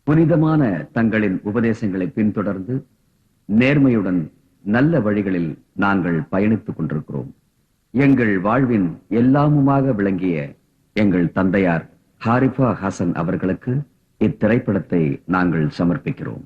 புனிதமான தங்களின் உபதேசங்களை பின்தொடர்ந்து நேர்மையுடன் நல்ல வழிகளில் நாங்கள் பயணித்துக் கொண்டிருக்கிறோம். எங்கள் வாழ்வின் எல்லாமுமாக விளங்கிய எங்கள் தந்தையார் ஹாரிஃபா ஹசன் அவர்களுக்கு இத்திரைப்படத்தை நாங்கள் சமர்ப்பிக்கிறோம்.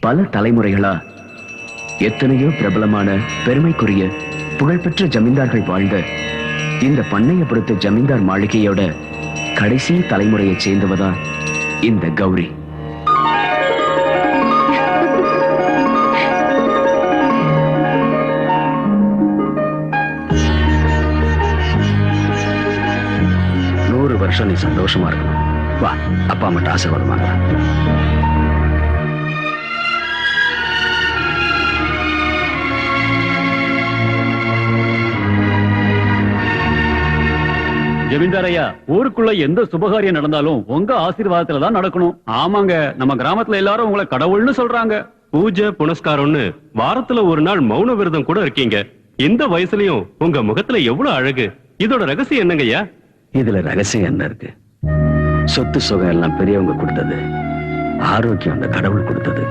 பல தலைமுறைகளா எத்தனையோ பிரபலமான பெருமைக்குரிய புகழ்பெற்ற ஜமீன்தார்கள் வாழ்ந்த இந்த பண்ணையபுரத்து ஜமீன்தார் மாளிகையோட கடைசி தலைமுறையை சேர்ந்தவதான் இந்த கௌரி. நூறு வருஷம் நீ சந்தோஷமா இருக்கணும். வா, அப்பா மட்டும் ஆசீர்வாதம் வாங்கலாம். ஜமீன்தார் ஐயா, ஊருக்குள்ள எந்த சுபகாரியம் நடந்தாலும் உங்க ஆசீர்வாதத்துல தான் நடக்கணும். ஆமாங்க, நம்ம கிராமத்துல எல்லாரும் உங்களை கடவுள்னு சொல்றாங்க. பூஜை புனஸ்காரம்னு வாரத்துல ஒரு நாள் மௌன விரதம் கூட இருக்கீங்க. இந்த வயசுலயும் உங்க முகத்துல எவ்வளவு அழகு. இதோட ரகசியம் என்னங்கய்யா? இதுல ரகசியம் என்ன இருக்கு? சொத்து சுகம் எல்லாம் பெரியவங்க கொடுத்தது, ஆரோக்கியம் அந்த கடவுள் கொடுத்தது.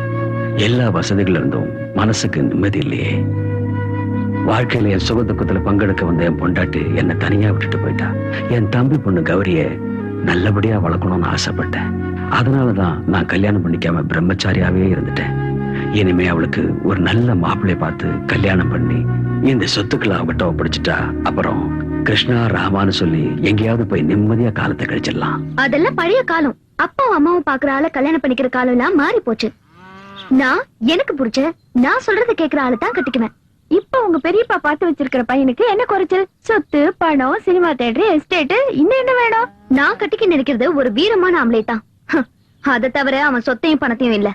எல்லா வசதிகள் இருந்தும் மனசுக்கு நிம்மதி இல்லையே. வாழ்க்கையில என் சுக துக்கத்துல பங்கெடுக்க வந்த என் பொண்டாட்டி என்னை தனியா விட்டுட்டு போயிட்டா. என் தம்பி பொண்ணு கௌரிய நல்லபடியா வளர்க்கணும்னு ஆசைப்பட்டேன். அதனாலதான் நான் கல்யாணம் பண்ணிக்காம பிரம்மச்சாரியாவே இருந்துட்டேன். இனிமே அவளுக்கு ஒரு நல்ல மாப்பிள்ளைய பார்த்து கல்யாணம் பண்ணி இந்த சொத்துக்களை அவகிட்ட ஒப்படைச்சிட்டா அப்புறம் கிருஷ்ணா ராமான்னு சொல்லி எங்கேயாவது போய் நிம்மதியா காலத்தை கழிச்சிடலாம். அதெல்லாம் பழைய காலம். அப்பாவும் அம்மாவும் பாக்குற ஆளை கல்யாணம் பண்ணிக்கிற காலம் எல்லாம் மாறி போச்சு. நான் எனக்கு பிடிச்ச நான் சொல்றதை கேட்கிற ஆளை தான் கட்டிக்குவேன். இப்ப உங்க பெரியப்பா பார்த்து வச்சிருக்கிற பையனுக்கு என்ன குறைச்சல்? சொத்து, பணம், சினிமா தியேட்டர், எஸ்டேட், இன்னும் என்ன வேணும்? நான் கட்டிக்க நினைக்கிறது ஒரு வீரமான ஆம்பளை தான். அதை தவிர அவன் சொத்தையும் பணத்தையும் இல்ல.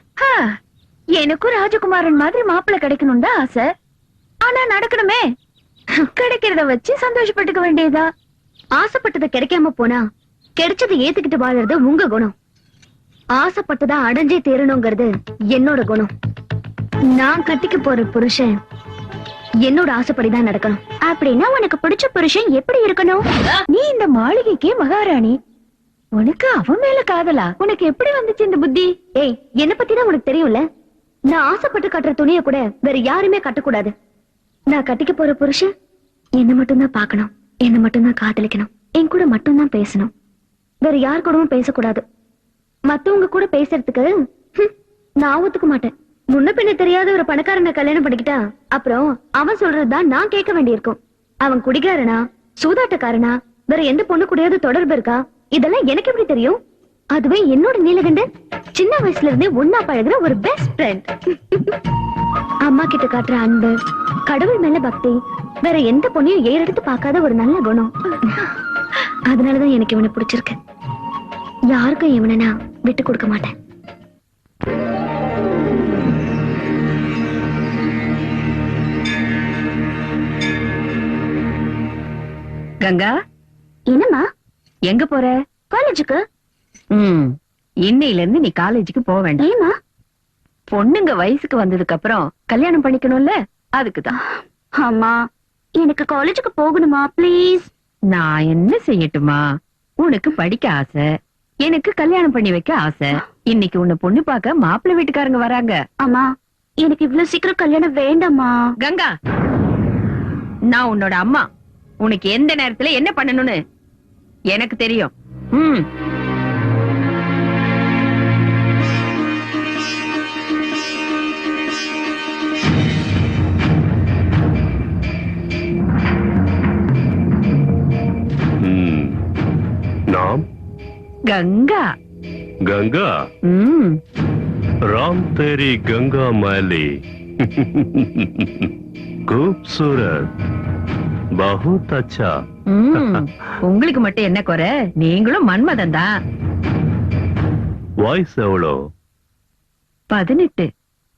எனக்கும் ராஜகுமாரன் மாதிரி மாப்பிள்ளை கிடைக்கணும் தான் ஆசை. ஆனா நடக்கணுமே. கிடைக்கிறத வச்சு சந்தோஷப்பட்டுக்க வேண்டியதா. ஆசைப்பட்டதை கிடைக்காம போனா கிடைச்சதை ஏத்துக்கிட்டு வாழறது உங்க குணம். ஆசைப்பட்டதா அடைஞ்சே தீரணுங்கிறது என்னோட குணம். நான் கட்டிக்க போற புருஷன் என்னோட ஆசைப்படிதான் நடக்கணும். அப்படின்னா உனக்கு பிடிச்ச புருஷன் எப்படி இருக்கணும்? நீ இந்த மாளிகைக்கே மகாராணி. உனக்கு அவன் மேல காதலா? உனக்கு எப்படி வந்துச்சு இந்த புத்தி? ஏய், என்ன பத்தி தான் உனக்கு தெரியும்ல. நான் ஆசைப்பட்டு கட்டுற துணியை கூட வேற யாருமே கட்டக்கூடாது. நான் கட்டிக்க போற புருஷன் என்ன மட்டும்தான் பாக்கணும், என்ன மட்டும்தான் காதலிக்கணும், என் கூட மட்டும்தான் பேசணும். வேற யார் கூடவும் பேசக்கூடாது. மத்தவங்க கூட பேசுறதுக்கு நான் ஒத்துக்க மாட்டேன். முன்ன பின்ன தெரியாத ஒரு பணக்காரனை கல்யாணம் பண்ணிக்கிட்டா அப்புறம் அவன் சொல்றதுதான் நான் கேட்க வேண்டியிருக்கும். அவன் குடிகாரனா, சூதாட்டக்காரனா, வேற எந்த பொண்ணு கூடயாவது தொடர்பு இருக்கா, இதெல்லாம் எனக்கு எப்படி தெரியும்? அதுவே என்னோட நீலகண்டன் சின்ன வயசுல இருந்தே ஒன்னா பழகுற ஒரு பெஸ்ட் ஃப்ரெண்ட். அம்மா கிட்ட காட்டுற அன்பு, கடவுள் மேல பக்தி, வேற எந்த பொண்ணையும் ஏறெடுத்து பார்க்காத ஒரு நல்ல குணம். அதனாலதான் எனக்கு இவனை பிடிச்சிருக்கு. யாருக்கும் இவனை நான் விட்டு கொடுக்க மாட்டேன். கங்கா, என்னம்மா? எங்க போற? காலேஜுக்கு. இன்னையில இருந்து நீ காலேஜுக்கு போக வேண்டாம். ஏமா? பொண்ணுங்க வயசுக்கு வந்ததுக்கு அப்புறம் கல்யாணம் பண்ணிக்கணும்ல, அதுக்குதான். அம்மா, எனக்கு காலேஜுக்கு போகணுமா ப்ளீஸ்? நான் என்ன செய்யட்டுமா? உனக்கு படிக்க ஆசை, எனக்கு கல்யாணம் பண்ணி வைக்க ஆசை. இன்னைக்கு உன்னை பொண்ணு பார்க்க மாப்பிள்ளை வீட்டுக்காரங்க வராங்க. அம்மா, எனக்கு இவ்வளவு சீக்கிரம் கல்யாணம் வேண்டாமா? கங்கா, நான் உன்னோட அம்மா. உனக்கு எந்த நேரத்துல என்ன பண்ணணும்னு எனக்கு தெரியும். ம். நாம் கங்கா. गंगा राम तेरी गंगा मैली खूबसूरत बहुत अच्छा. உங்களுக்கு மட்டும் என்ன குறை? நீங்களும் மன்மதன் தான். வாய்ஸ் எவ்வளோ? 18.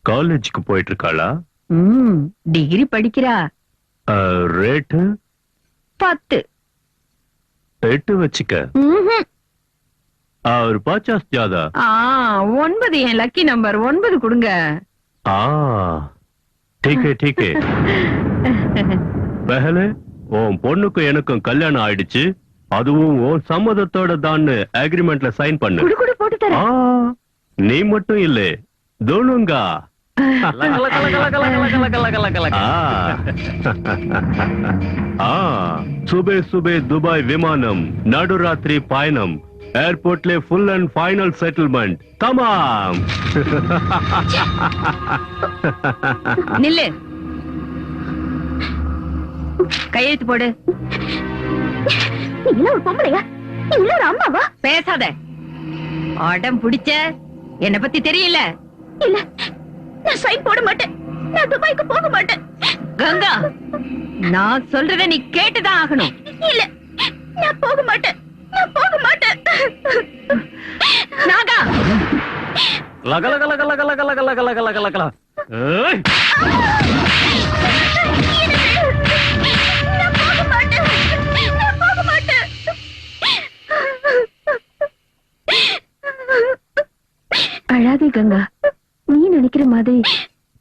காலேஜுக்கு போயிட்டு இருக்காளா? டிகிரி படிக்கிறா. ரேட்டு 10. 8 வச்சுக்க. और 50 ज्यादा. 9 என் லக்கி நம்பர். 9 கொடுங்க. ठीक है ठीक है. पहले உன் பொண்ணுக்கு எனக்கும் கல்யாணம் ஆயிடுச்சு, அதுவும் உன் சம்மதத்தோட தான் அக்ரிமெண்ட்ல சைன் பண்ணு. குடு போட்டு தரேன். நீ மட்டும் இல்ல, தோணுங்கா. சுபே சுபே துபாய் விமானம், நடுராத்திரி பயணம், ஏர்போர்ட்ல ஃபுல் அண்ட் ஃபைனல் செட்டில்மெண்ட். தமாம். நில்லு, கையெழுத்து போடு. நீ ஒரு பொம்பளையா? நீ ஒரு அம்மாவா? பேசாத. ஆடம் பிடிச்ச என்ன பத்தி தெரியல. இல்ல, நான் சைன் போட மாட்டேன். நான் துபாய்க்கு போக மாட்டேன். கங்கா, நான் சொல்றத நீ கேட்டுதான் ஆகணும். இல்ல, நான் போக மாட்டேன். நான் போக மாட்டேன். நாகா, லக லக லக லக லக லக லக லக லக லக. ஏய், நான் போக மாட்டேன். நான் போக மாட்டேன். அழாதே கங்கா. நீ நினைக்கிற மாதிரி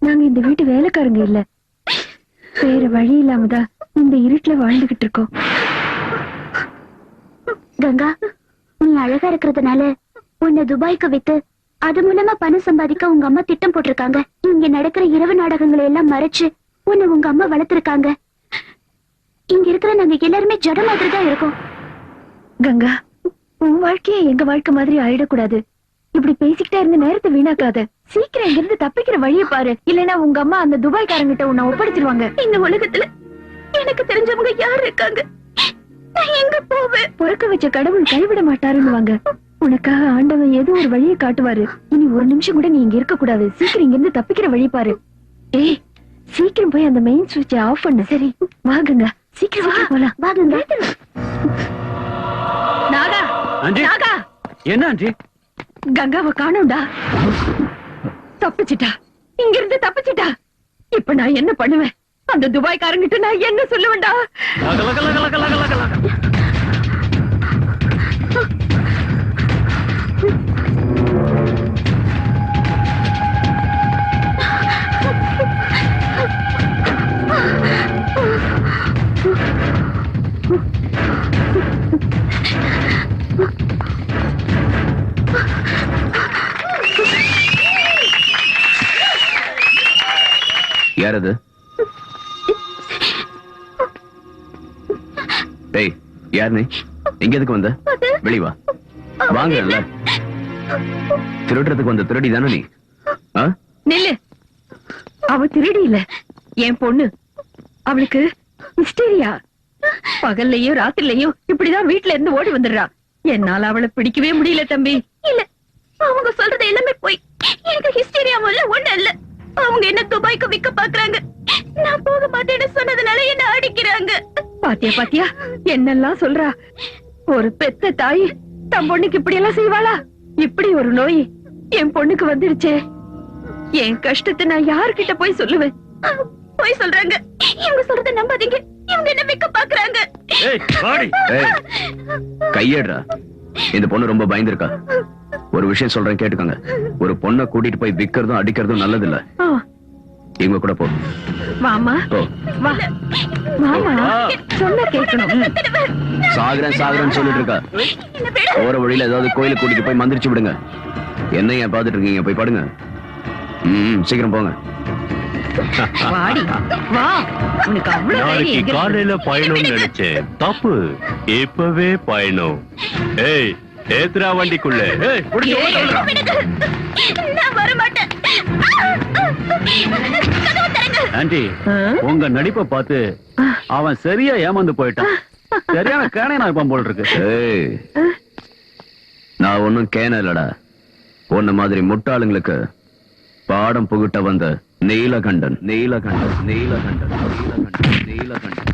நாங்க இந்த வீட்டு வேலைக்காரங்க இல்ல. வேற வழி இல்லாமதான் இந்த இருட்டுல வாழ்ந்துகிட்டு இருக்கோம். கங்கா, நீ அழகா இருக்கிறதுனால உன்னை துபாய்க்கு வித்து அது மூலமா பணம் சம்பாதிக்க உங்க அம்மா திட்டம் போட்டிருக்காங்க. இங்க நடக்கிற இரவு நாடகங்களை எல்லாம் மறைச்சு உன்னை உங்க அம்மா வளர்த்திருக்காங்க. இங்க இருக்கிற நாங்க எல்லாருமே ஜட மாதிரி தான் இருக்கோம். கங்கா, உன் வாழ்க்கைய எங்க வாழ்க்கை மாதிரி ஆயிடக்கூடாது. இப்படி பேசிக்கிட்டே இருந்த நேரத்தை வீணாக்காத. சீக்கிரம் இங்க இருந்து தப்பிக்கிற வழியை பாரு. இல்லைன்னா உங்க அம்மா அந்த துபாய்க்காரங்கிட்ட உன்னை ஒப்படைச்சிருவாங்க. இந்த உலகத்துல எனக்கு தெரிஞ்சவங்க யாரு இருக்காங்க? நான் எங்க போவேன்? பொறுக்க வச்ச கடவுள் கைவிட மாட்டாருன்னுவாங்க. உனக்காக ஆண்டவன் ஏதோ ஒரு வழியை காட்டுவாரு. இனி ஒரு நிமிஷம் கூட நீ இங்க இருக்க கூடாது. சீக்கிரம் இங்க இருந்து தப்பிக்கிற வழி பாரு. ஏய், சீக்கிரம் போய் அந்த மெயின் சுவிட்சை ஆஃப் பண்ணு. சரி, வாங்குங்க. சீக்கிரம் போலாம். வாங்குங்க. நாகா, ஆண்டி. நாகா, என்ன ஆண்டி? கங்காவை காணோம்டா. தப்பிச்சிட்டா, இங்க இருந்து தப்பிச்சிட்டா. இப்ப நான் என்ன பண்ணுவேன்? அந்த துபாய்க்காரங்கிட்ட நான் என்ன சொல்லுவேன்டா? லக லக லக லக லக லக லக. யார் அது? ஏய், யார் நீ? எங்க எதுக்கு வந்த? வெளிய வா. வாங்கல. திருடுறதுக்கு வந்த திருடி தானே நீ? நில்லு. அவ திருடி இல்ல, என் பொண்ணு. அவளுக்கு ஹிஸ்டீரியா. பகல்லையும் ராத்திரிலையும் இப்படிதான் வீட்டுல இருந்து ஓடி வந்துடுறா. என்னால அவளை பிடிக்கவே முடியல தம்பி. இல்ல, அவங்க சொல்றது எல்லாமே போய். எனக்கு ஹிஸ்டீரியா இல்ல, ஒண்ணு இல்ல. அவங்க என்ன துபாய்க்கு விக்க பாக்குறாங்க. நான் போக மாட்டேன்னு சொன்னதுனால என்ன அடிக்கிறாங்க. பாத்தியா பாத்தியா என்னெல்லாம் சொல்றா. ஒரு பெத்த தாய் தன் பொண்ணுக்கு இப்படி எல்லாம் செய்வாளா? இப்படி ஒரு நோய் என் பொண்ணுக்கு வந்துருச்சே. என் கஷ்டத்தை நான் யாருக்கிட்ட போய் சொல்லுவேன்? போய் சொல்றாங்க. இவங்க சொல்றத நம்பாதீங்க. இவங்க என்ன விக்க பாக்குறாங்க. ஏய், வாடி. ஏய், கையேடுறா. இந்த பொண்ணு ரொம்ப பயந்துருக்கா. ஒரு விஷயம் சொல்றேன், கேட்டுக்கோங்க. ஒரு பொண்ணை கூட்டிட்டு போய் விக்கிறதும் அடிக்கிறதும் நல்லது இல்ல. இவங்க கூட போ. வாமா, வா. மாமா சொன்ன கேட்கணும். சாகுறேன் சாகுறேன்னு சொல்லிட்டு இருக்கா. போற வழியில ஏதாவது கோயிலுக்கு கூட்டிட்டு போய் மந்திரிச்சு விடுங்க. என்ன ஏன் பாத்துட்டு இருக்கீங்க? போய் பாடுங்க. சீக்கிரம் போங்க. வாடி வா, உனக்கு அவ்வளவு தைரியம் நாளைக்கு எங்க இருக்கு? காலையில பயணம்னு நினைச்சேன், தப்பு. இப்பவே பயணம். ஏய், ஏத்ரா வண்டிக்குள்ள. ஏய், புடிச்சு ஏய், ஓட்டு விடுறா. நான் வர மாட்டேன். கதவை திறங்க. ஆண்டி உங்க நடிப்பை பார்த்து அவன் சரியா ஏமாந்து போயிட்டான். சரியான கேனே நான் இருப்பான் போல் இருக்கு. ஏய், நான் ஒண்ணும் கேன இல்லடா. உன்ன மாதிரி முட்டாளுங்களுக்கு பாடம் புகுட்ட வந்த நீலகண்டன். நீலகண்டன் நீலகண்டன் நீலகண்டன் நீலகண்டன்.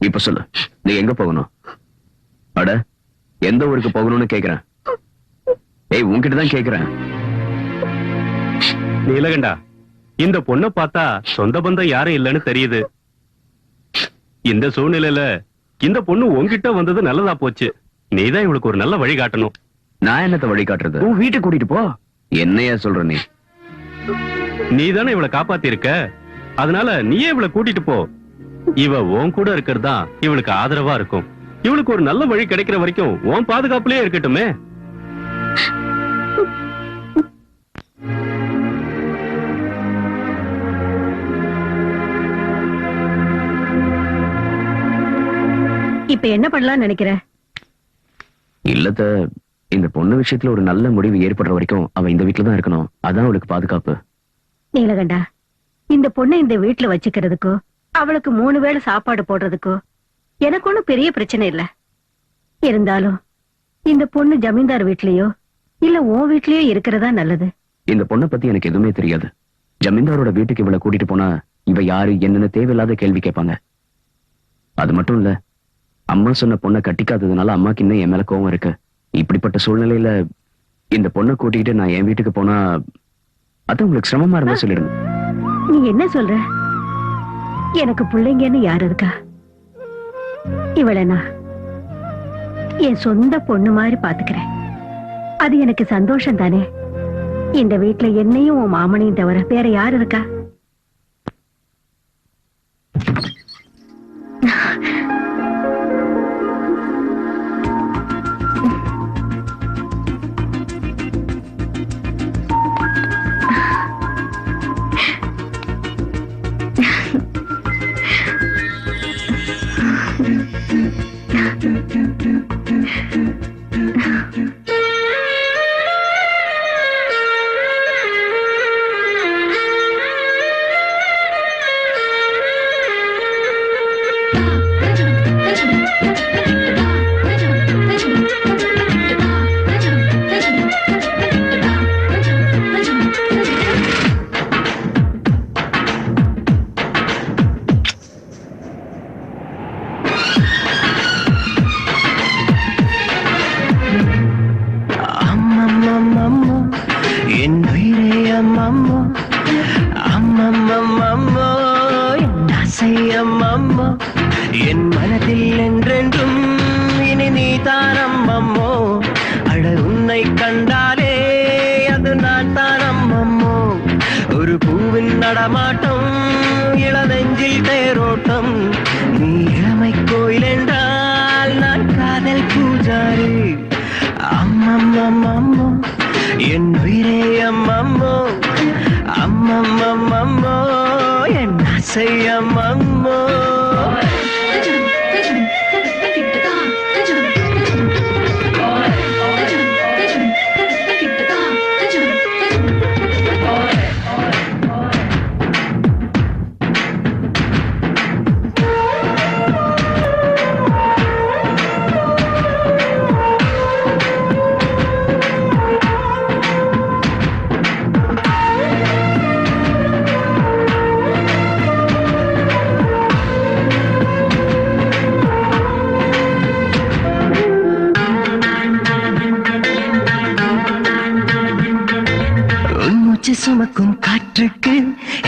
இப்ப சொல்லு, நீ எங்க போகணும்? அட, எந்த ஊருக்கு போகணும்னு கேக்குறேன். ஏய், உன்கிட்ட தான் கேக்குறேன். நீலகண்டா, இந்த பொண்ணை பார்த்தா சொந்த பந்தம் யாரும் இல்லைன்னு தெரியுது. இந்த சூழ்நிலையில இந்த பொண்ணு உன்கிட்ட வந்தது நல்லதா போச்சு. நீதான் இவளுக்கு ஒரு நல்ல வழி காட்டணும். நான் என்னத்த வழி காட்டுறது? உன் வீட்டுக்கு கூட்டிட்டு போ. என்னையா சொல்ற நீ? நீதானே இவளை காப்பாத்தி இருக்க, அதனால நீயே இவளை கூட்டிட்டு போ. இவ உன் கூட இருக்கிறதா இவளுக்கு ஆதரவா இருக்கும். இவளுக்கு ஒரு நல்ல வழி கிடைக்கிற வரைக்கும் உன் பாதுகாப்புலயே இருக்கட்டுமே. இப்ப என்ன பண்ணலாம்னு நினைக்கிற? இல்லத்த, இந்த பொண்ணு விஷயத்துல ஒரு நல்ல முடிவு ஏற்படுற வரைக்கும் அவ இந்த வீட்டுல தான் இருக்கணும். அதான் அவளுக்கு பாதுகாப்பு. நீலகண்டா, இந்த பொண்ணை இந்த வீட்டுல வச்சுக்கிறதுக்கோ அவளுக்கு 3 வேளை சாப்பாடு போடுறதுக்கோ எனக்கு ஒண்ணும் பெரிய பிரச்சனை இல்ல. இருந்தாலும் இந்த பொண்ணு ஜமீன்தார் வீட்லயோ இல்ல உன் வீட்லயோ இருக்கிறதா நல்லது. இந்த பொண்ணை பத்தி எனக்கு எதுவுமே தெரியாது. ஜமீன்தாரோட வீட்டுக்கு இவளை கூட்டிட்டு போனா இவ யாரு என்னன்னு தேவையில்லாத கேள்வி கேட்பாங்க. அது மட்டும் இல்ல, அம்மா சொன்ன பொண்ணை கட்டிக்காததுனால அம்மாக்கு இன்னும் என் மேல கோவம் இருக்கு. இப்படிப்பட்ட சூழ்நிலையில இந்த பொண்ணை கூட்டிக்கிட்டு நான் என் வீட்டுக்கு போனா அது உங்களுக்கு சிரமமா இருந்தா சொல்லிடுங்க. நீ என்ன சொல்ற? எனக்கு பிள்ளைங்கன்னு யாரு இருக்கா? இவளை நான் என் சொந்த பொண்ணு மாதிரி பாத்துக்கிறேன். அது எனக்கு சந்தோஷம் தானே. இந்த வீட்டுல என்னையும் உன் மாமனையும் தவிர வேற யாரு இருக்கா? என் மனதில் என்றென்றும் இனி நீ தானம்மம்மோ அட உன்னை கண்டாலே அது நான் தானம்மம்மோ ஒரு பூவின் நடமாட்டம் இளநெஞ்சில் தேரோட்டம் நீ இளமை கோயில் என்றால் நான் காதல் பூஜாரி அம்மம்மம்மம்மோ என் உயிரே அம்மம்மோ அம்மம்மம்மம்மோ என் ஆசை அம்மம்மோ சுமக்கும் காற்றுக்கு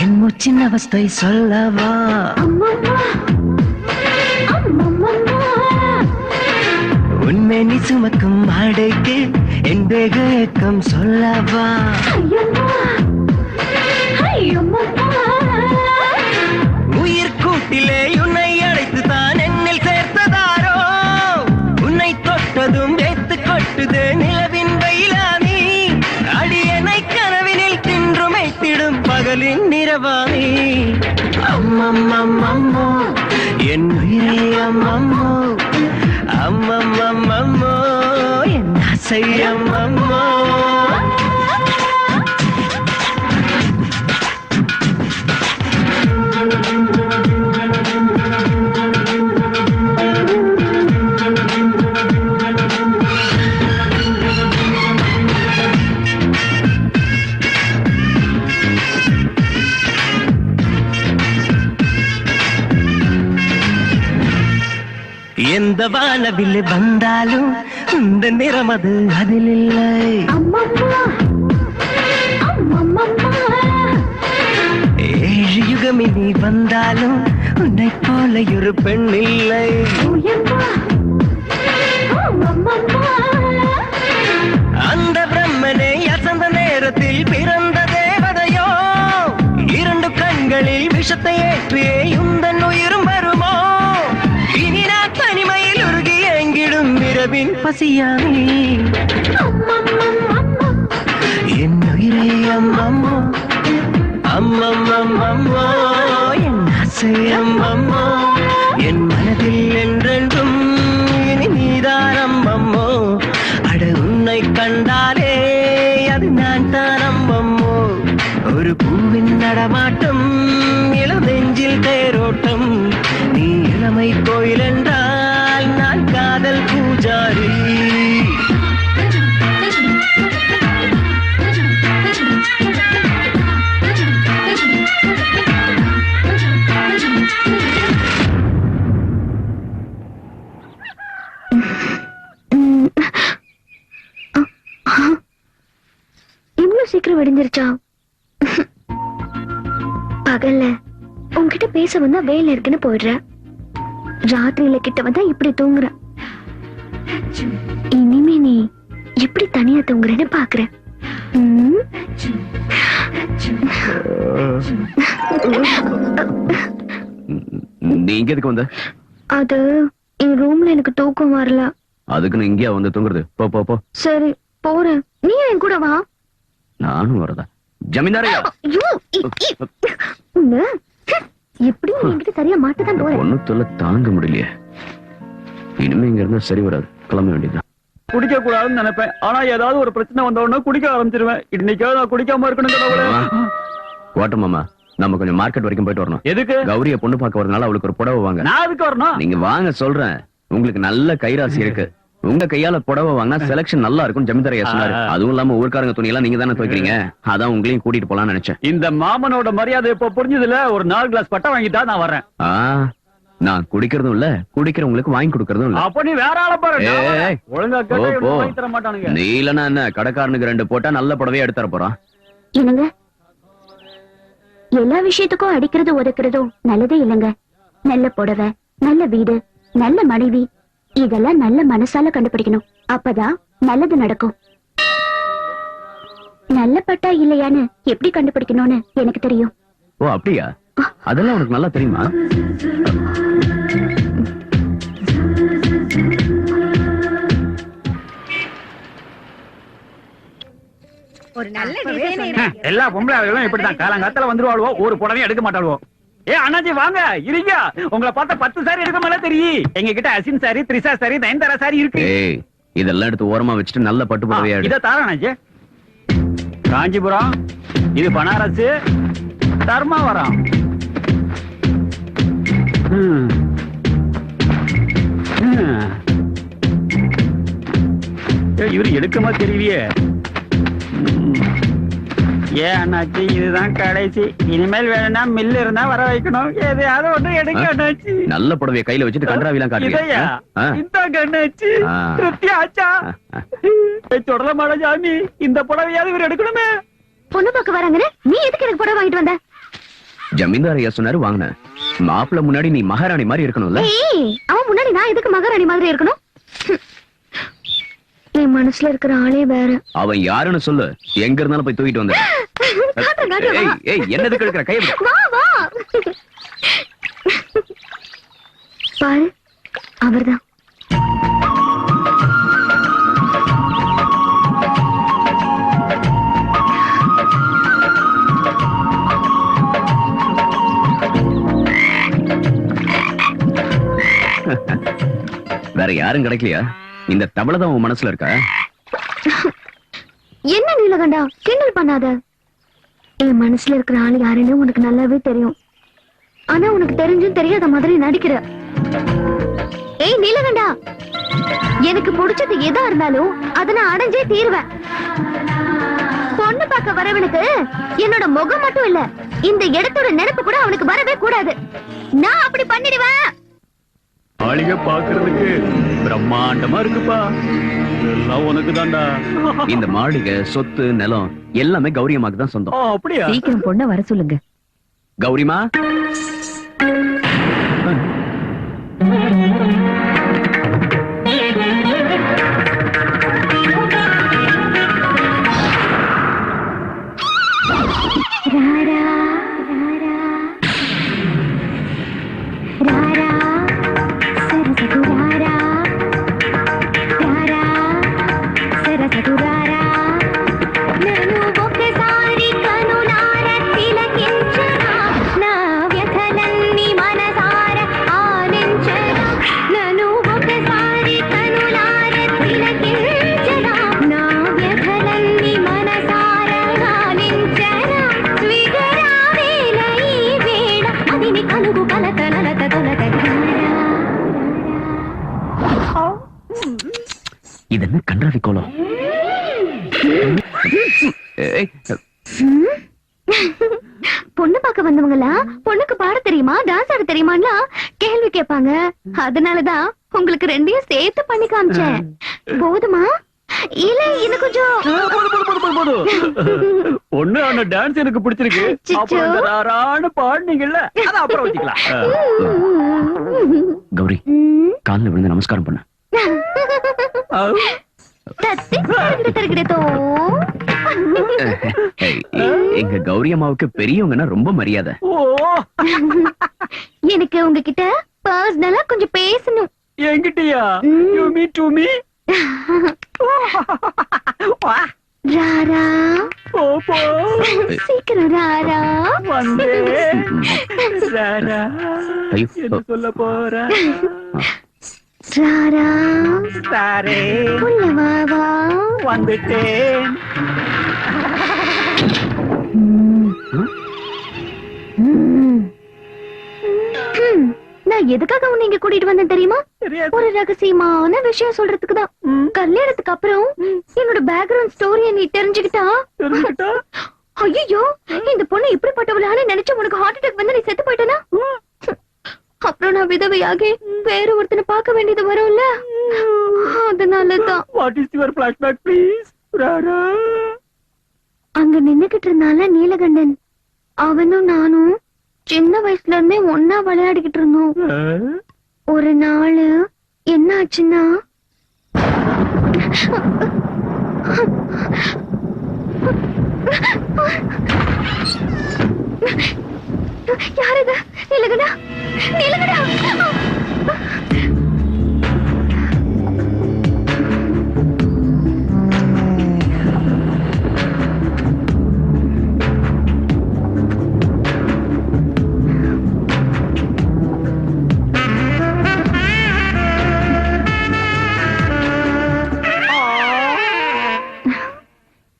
என் மூச்சின் அவஸ்தை சொல்லவா உண்மை நீ சுமக்கும் ஆடைக்கு என் தேக ஏக்கம் சொல்லவா உயிர் கூட்டிலே உன்னை அழைத்து தான் என்னில் சேர்த்ததாரோ உன்னை தொட்டதும் வேத்து கொட்டுது நிலவின் வெயிலானி அடியனை கனவினில் தின்றுமைத்திடும் பகலின் நிறவாணி அம்மம்மம்மம்மோ என் உயிரே அம்மம்மோ அம்மம்மம்மம்மோ என் ஆசை அம்மம்மோ எந்த வானவில் வந்தாலும் இந்த நிறம் அது அதில் இல்லை ஏழு யுகம் இனி வந்தாலும் உன்னை போல ஒரு பெண் இல்லை அந்த பிரம்மனை அசந்த நேரத்தில் பிறந்த தேவதையோ இரண்டு கண்களில் விஷத்தை ஏற்றியே உந்தன் உயிரும் வருமோ இனி நான் தனிமையில் உருகி எங்கிடும் இரவின் பசியாமி என் உயிரே அம்மம்மோ அம்மம்மம்மம்மோ என் ஆசை அம்மம்மோ என் மனதில் என்றென்றும் இனி நீதான் அம்மம்மோ அட உன்னை கண்டாலே அது நான் தான் அம்மம்மோ ஒரு பூவின் நடமாட்டம் இளநெஞ்சில் தேரோட்டம் நீ இளமை கோயில் என்றால் நான் காதல் பூஜாரி இவ்வளவு சீக்கிரம் விடிஞ்சிருச்சா? பகல்ல உன்கிட்ட பேச வந்தா வேலை இருக்குன்னு போயிடுற, ராத்திரியில கிட்ட வந்தா இப்படி தூங்குற. இனிமே நீ எப்படி தனியா தூங்குறேன்னு பாக்குற. நீ இங்க எதுக்கு வந்த? அது என் ரூம்ல எனக்கு தூக்கம் வரல. அதுக்கு நீ இங்கேயா வந்து தூங்குறது? போ போ போ. சரி போறேன், நீ என் கூட வா. நானும் வரதா? ஜமீன்தாரையா எப்படி என்கிட்ட சரியா மாட்டதான் போறேன். ஒண்ணு தொல்லை தாங்க முடியலையே. இனிமே இங்க இருந்தா சரி வராது, கிளம்ப வேண்டியதுதான். குடிக்க கூடாதுன்னு நினைப்பேன், ஆனா ஏதாவது ஒரு பிரச்சனை வந்த உடனே குடிக்க ஆரம்பிச்சிருவேன். இன்னைக்காவது நான் குடிக்காம இருக்கணும். ஓட்ட மாமா, நம்ம கொஞ்சம் மார்க்கெட் வரைக்கும் போயிட்டு வரணும். எதுக்கு? கௌரிய பொண்ணு பார்க்க வரதுனால அவளுக்கு ஒரு புடவை வாங்க. நான் அதுக்கு வரணும். நீங்க வாங்க சொல்றேன். உங்களுக்கு நல்ல கைராசி இருக்கு. உங்க கையால புடவை வாங்கினா செலக்ஷன் நல்லா இருக்கும் ஜமீன்தார் ஐயா சொன்னாரு. அதுவும் இல்லாம ஊர்க்காரங்க துணி எல்லாம் நீங்க தானே துவைக்கிறீங்க. அதான் உங்களையும் கூட்டிட்டு போலாம்னு நினைச்சேன். இந்த மாமனோட மரியாதை இப்ப புரிஞ்சதுல ஒரு 4 கிளாஸ் பட்டா வாங்கிட்டா நான் வரேன். நான் குடிக்கிறதும் இல்ல, குடிக்கிறவங்களுக்கு வாங்கி கொடுக்கறதும் இல்ல. அப்ப நீ வேற ஆள பாரு. ஒழுங்கா கேட்டா வாங்கி தர மாட்டானுங்க. நீ இல்லனா என்ன, கடைக்காரனுக்கு 2 போட்டா நல்ல புடவையா எடுத்து தர போறான். என்னங்க, எல்லா விஷயத்துக்கும் அடிக்கிறது ஒதுக்குறதும் நல்லதே இல்லங்க. நல்ல புடவை, நல்ல வீடு, நல்ல மனைவி, இதெல்லாம் நல்ல மனசால கண்டுபிடிக்கணும். அப்பதான் நல்லது நடக்கும். நல்ல பட்டா இல்லையான்னு எப்படி கண்டுபிடிக்கணும்னு எனக்கு தெரியும். ஓ அப்படியா? அதெல்லாம் உனக்கு நல்லா தெரியுமா? ஒரு நல்ல டிசைன். எல்லா பொம்பளைகளும் இப்படிதான் காலங்காத்தால வந்துருவாளுவோ, ஒரு புடவையும் எடுக்க மாட்டாளுவோ. ஏ அண்ணாச்சி வாங்க இருங்க. உங்களை பார்த்தா 10 சாரி எடுக்க மேல தெரியும். எங்க கிட்ட Asin sorry, Trisha sorry, Nayanthara sorry இருக்கு. இதெல்லாம் எடுத்து ஓரமா வச்சுட்டு நல்ல பட்டு புடவையா எடு. இத தார அண்ணாச்சி. காஞ்சிபுரம், இது பனாரஸ், தர்மாவரம். இவரு எடுக்கமா தெரியலையே. ஏன் அண்ணாச்சி, இதுதான் கடைசி. இனிமேல் வேணும்னா மில்லு இருந்தா வர வைக்கணும். எதையாவது ஒண்ணு எடுக்க அண்ணாச்சி. நல்ல புடவைய கையில வச்சுட்டு கன்றாவிலாம் காட்டுறீங்க. இந்த அண்ணாச்சி திருப்தி ஆச்சா? சொல்ல மாட சாமி, இந்த புடவையாவது இவர் எடுக்கணுமே. பொண்ணு பார்க்க வராங்கன்னு நீ எதுக்கு எனக்கு புடவை வாங்கிட்டு வந்த? ஜமீன்தார் ஐயா சொன்னாரு வாங்கின. மாப்பிள்ள முன்னாடி நீ மகாராணி மாதிரி இருக்கணும்ல. அவன் முன்னாடி நான் எதுக்கு மகாராணி மாதிரி இருக்கணும்? என் மனசுல இருக்கிற ஆளே வேற. அவன் யாருன்னு சொல்லு, எங்க இருந்தாலும் போய் தூக்கிட்டு வந்த. என்னது கேட்கிற கை வா வா பாரு, அவர்தான். வேற யாரும் கிடைக்கலையா? இந்த தவளைதான் உன் மனசுல இருக்கா? என்ன நீலகண்டா, கிண்டல் பண்ணாத. என் மனசுல இருக்கிற ஆள் யாருன்னு உனக்கு நல்லாவே தெரியும். ஆனா உனக்கு தெரிஞ்சும் தெரியாத மாதிரி நடிக்கிற. ஏய் நீலகண்டா, எனக்கு பிடிச்சது எதா இருந்தாலும் அதை நான் அடைஞ்சே தீருவேன். பொண்ணு பார்க்க வரவனுக்கு என்னோட முகம் மட்டும் இல்ல, இந்த இடத்தோட நினைப்பு கூட அவனுக்கு வரவே கூடாது. நான் அப்படி பண்ணிடுவேன். ஆளிக பாக்குறதுக்கு பிரம்மாண்டமா இருக்குப்பா. எல்லாம் உனக்கு தான்டா. இந்த மாளிகை, சொத்து, நிலம் எல்லாமே கௌரியமாக்கு தான் சொந்தம். அப்படியா? சீக்கிரம் பொண்ண வர சொல்லுங்க. கௌரிமா, இது என்ன கன்றாவி கோலம்? பொண்ணு பார்க்க வந்தவங்களா பொண்ணுக்கு பாட தெரியுமா, டான்ஸ் ஆட தெரியுமான்னு கேள்வி கேட்பாங்க. அதனாலதான் உங்களுக்கு ரெண்டையும் சேர்த்து பண்ணி காமிச்சேன். போதுமா இல்ல இன்னும் கொஞ்சம்? பொண்ணு ஆன டான்ஸ் எனக்கு பிடிச்சிருக்கு. அப்புறம் பாடுனீங்கல்ல, அத அப்புறம் வச்சுக்கலாம். கௌரி, கால்ல விழுந்து நமஸ்காரம் பண்ண. எங்க கௌரி அம்மாவுக்கு பெரியவங்கன்னா ரொம்ப மரியாதை. எனக்கு உங்ககிட்ட பர்சனலா கொஞ்சம் பேசணும். என்கிட்டயா? You me to me? ராரா, சீக்கிரம் ராரா. ராரா, என்ன சொல்ல போற? ராரா, சாரே, உள்ள வா வா. வந்துட்டேன். நான் எதுக்காக உன்னை இங்க கூட்டிட்டு வந்தேன் தெரியுமா? தெரியாது. ஒரு ரகசியமான விஷயம் சொல்றதுக்கு தான். கல்யாணத்துக்கு அப்புறம் என்னோட பேக்ரவுண்ட் ஸ்டோரிய நீ தெரிஞ்சுக்கிட்டா தெரிஞ்சுக்கிட்டா ஐயோ இந்த பொண்ணு இப்படிப்பட்டவளான்னு நினைச்சு உனக்கு ஹார்ட் அட்டாக் வந்து நீ செத்து போயிட்டனா? அப்புறம் நான் விதவையாகி வேற ஒருத்தனை பார்க்க வேண்டியது வரும்ல, அதனாலதான். What is your flashback please? ராரா அங்க நின்னுகிட்டு இருந்தால நீலகண்டன், அவனும் நானும் சின்ன வயசுல இருந்தே ஒன்னா விளையாடிக்கிட்டு இருந்தோம். ஒரு நாள் என்ன ஆச்சுன்னா, யாருது? நீலகண்டா, நீலகண்டா!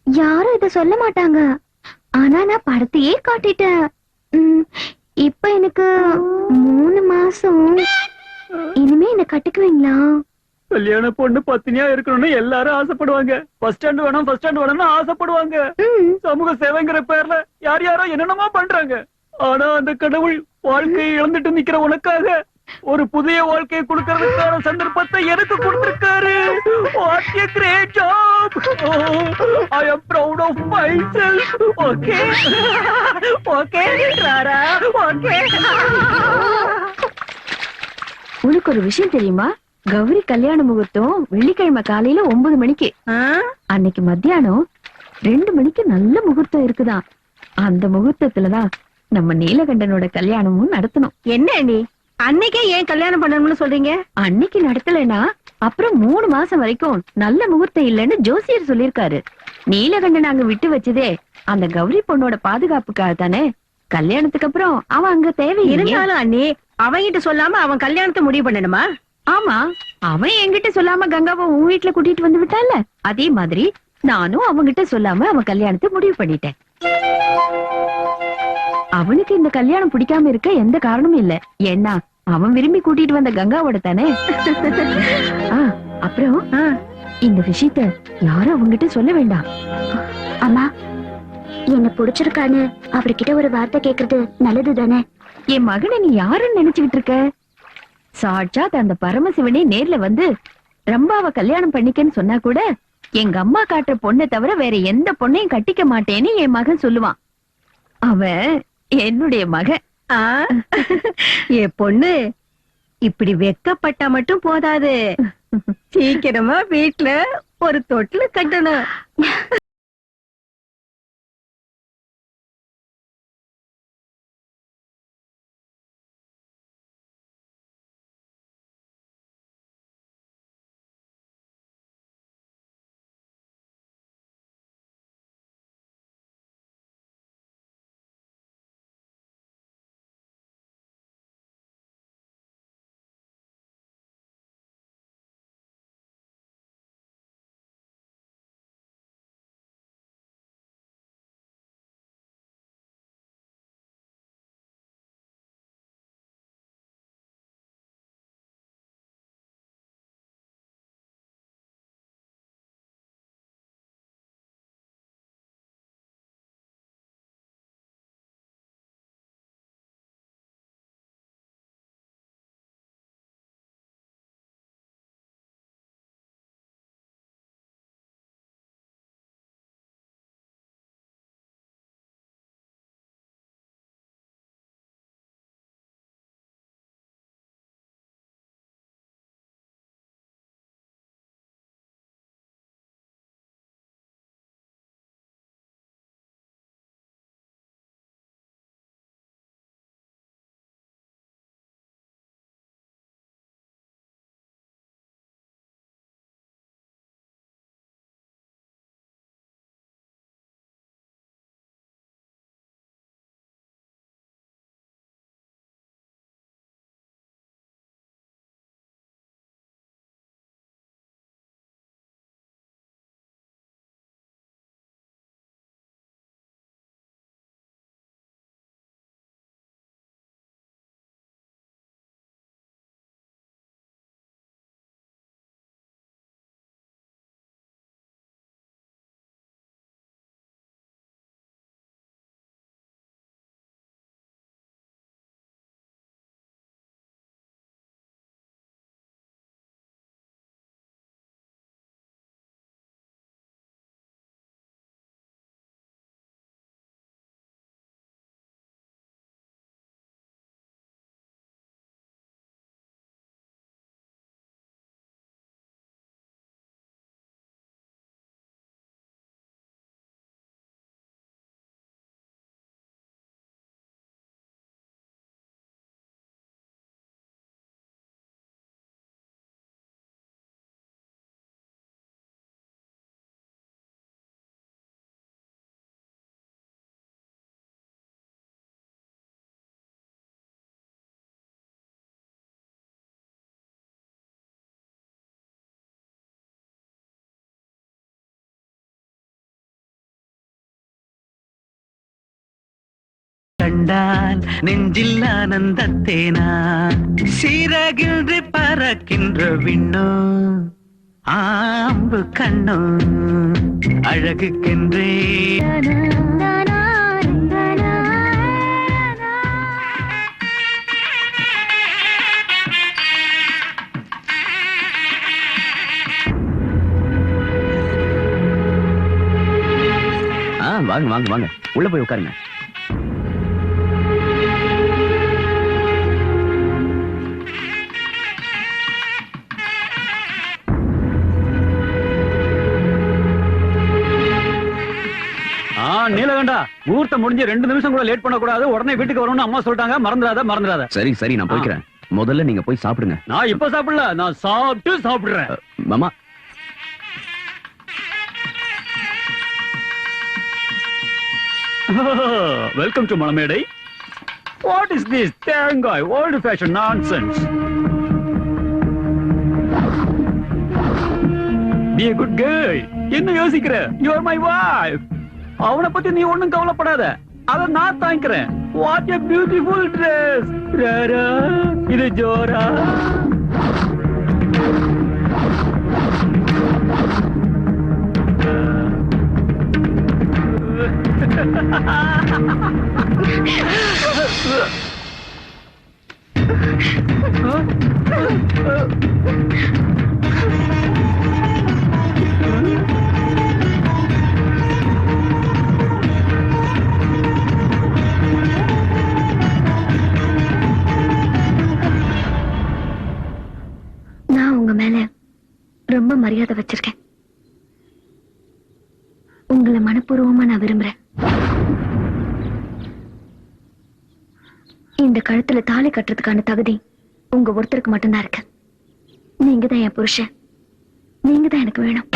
யாரும் இத சொல்ல மாட்டாங்க, ஆனா நான் படத்தையே காட்டிட்டேன். இப்ப எனக்கு 3 மாசம். இனிமே என்ன கட்டுக்குவீங்களா? கல்யாண பொண்ணு பத்தினியா இருக்கணும்னு எல்லாரும் ஆசைப்படுவாங்க. ஃபர்ஸ்ட் ஸ்டாண்ட் வேணும், ஃபர்ஸ்ட் ஸ்டாண்ட் வேணும்னு ஆசைப்படுவாங்க. சமூக சேவைங்கிற பேர்ல யார் யாரோ என்னென்னமோ பண்றாங்க. ஆனா அந்த கடவுள் வாழ்க்கையை இழந்துட்டு நிக்கிற உனக்காக ஒரு புதிய வாழ்க்கையை கொடுக்கறதுக்கான சந்தர்ப்பத்தை எனக்கு கொடுத்திருக்காரு. What a great job! I am proud of myself. Okay? Okay, Rara? Okay? உனக்கு ஒரு விஷயம் தெரியுமா? கௌரி கல்யாண முகூர்த்தம் வெள்ளிக்கிழமை காலையில 9 மணிக்கு. அன்னைக்கு மத்தியானம் 2 மணிக்கு நல்ல முகூர்த்தம் இருக்குதான். அந்த முகூர்த்தத்துலதான் நம்ம நீலகண்டனோட கல்யாணமும் நடத்தணும். என்ன நீ அன்னைக்கே ஏன் கல்யாணம் பண்ணணும்னு சொல்றீங்க? அன்னைக்கு நடத்தலைன்னா அப்புறம் 3 மாசம் வரைக்கும் நல்ல முகூர்த்தம் இல்லைன்னு ஜோசியர் சொல்லிருக்காரு. நீலகண்டன் அங்க விட்டு வச்சதே அந்த கௌரி பொண்ணோட பாதுகாப்புக்காக தானே. கல்யாணத்துக்கு அப்புறம் அவன் அங்க தேவை இருந்தாலும் அண்ணி அவங்கிட்ட சொல்லாம அவன் கல்யாணத்தை முடிவு பண்ணணுமா? ஆமா, அவன் என்கிட்ட சொல்லாம கங்காவை உன் வீட்டுல கூட்டிட்டு வந்து விட்டான்ல, அதே மாதிரி நானும் அவங்கிட்ட சொல்லாம அவன் கல்யாணத்தை முடிவு பண்ணிட்டேன். அவனுக்கு இந்த கல்யாணம் பிடிக்காம இருக்க எந்த காரணமும் இல்ல. ஏன்னா அவன் விரும்பி கூட்டிட்டு வந்த கங்காவோட தானே. அப்புறம் இந்த விஷயத்த யாரும் அவங்கிட்ட சொல்ல வேண்டாம். அம்மா, என்ன பிடிச்சிருக்கான்னு அவர்கிட்ட ஒரு வார்த்தை கேக்குறது நல்லது தானே? என் மகனை நீ யாருன்னு நினைச்சுக்கிட்டு இருக்க? சாட்சாத் அந்த பரமசிவனே நேர்ல வந்து ரம்பாவை கல்யாணம் பண்ணிக்கன்னு சொன்னா கூட எங்க அம்மா காட்டுற பொண்ணை தவிர வேற எந்த பொண்ணையும் கட்டிக்க மாட்டேன்னு என் மகன் சொல்லுவான். அவன் என்னுடைய மகன். என் பொண்ணு இப்படி வெக்கப்பட்டா மட்டும் போதாது, சீக்கிரமா வீட்டுல ஒரு தொட்டில கட்டணும். கண்டால் நெஞ்சில் ஆனந்தத்தேனா சீரகின்று பறக்கின்ற விண்ணோ ஆம்பு கண்ணோ அழகுக்கென்றே வாங்க வாங்க வாங்க, உள்ள போய் உட்காருங்க. நீலகண்டா, முகூர்த்தம் முடிஞ்சு 2 நிமிஷம் கூட லேட் பண்ண கூடாது. உடனே வீட்டுக்கு வரணும்னு அம்மா சொல்லிட்டாங்க. மறந்துடாத. சரி சரி, நான் போய்க்கிறேன். முதல்ல நீங்க போய் சாப்பிடுங்க. நான் இப்ப சாப்பிடல, நான் சாப்பிடுறேன். மாமா, welcome to Manamedai. What is this தேங்காய் old fashioned nonsense? Be a good girl. என்ன யோசிக்கிற? You are my wife. அவனை பத்தி நீ ஒண்ணும் கவலைப்படாத, அத நான் தாங்கிக்கிறேன். What a beautiful dress. Rara, இது ஜோரா. நான் உங்க மேல ரொம்ப மரியாதை வச்சிருக்கேன். உங்களை மனப்பூர்வமா நான் விரும்புறேன். இந்த கழுத்துல தாலி கட்டுறதுக்கான தகுதி உங்க ஒருத்தருக்கு மட்டும்தான் இருக்கு. நீங்க தான் என் புருஷன். நீங்க தான் எனக்கு வேணும்.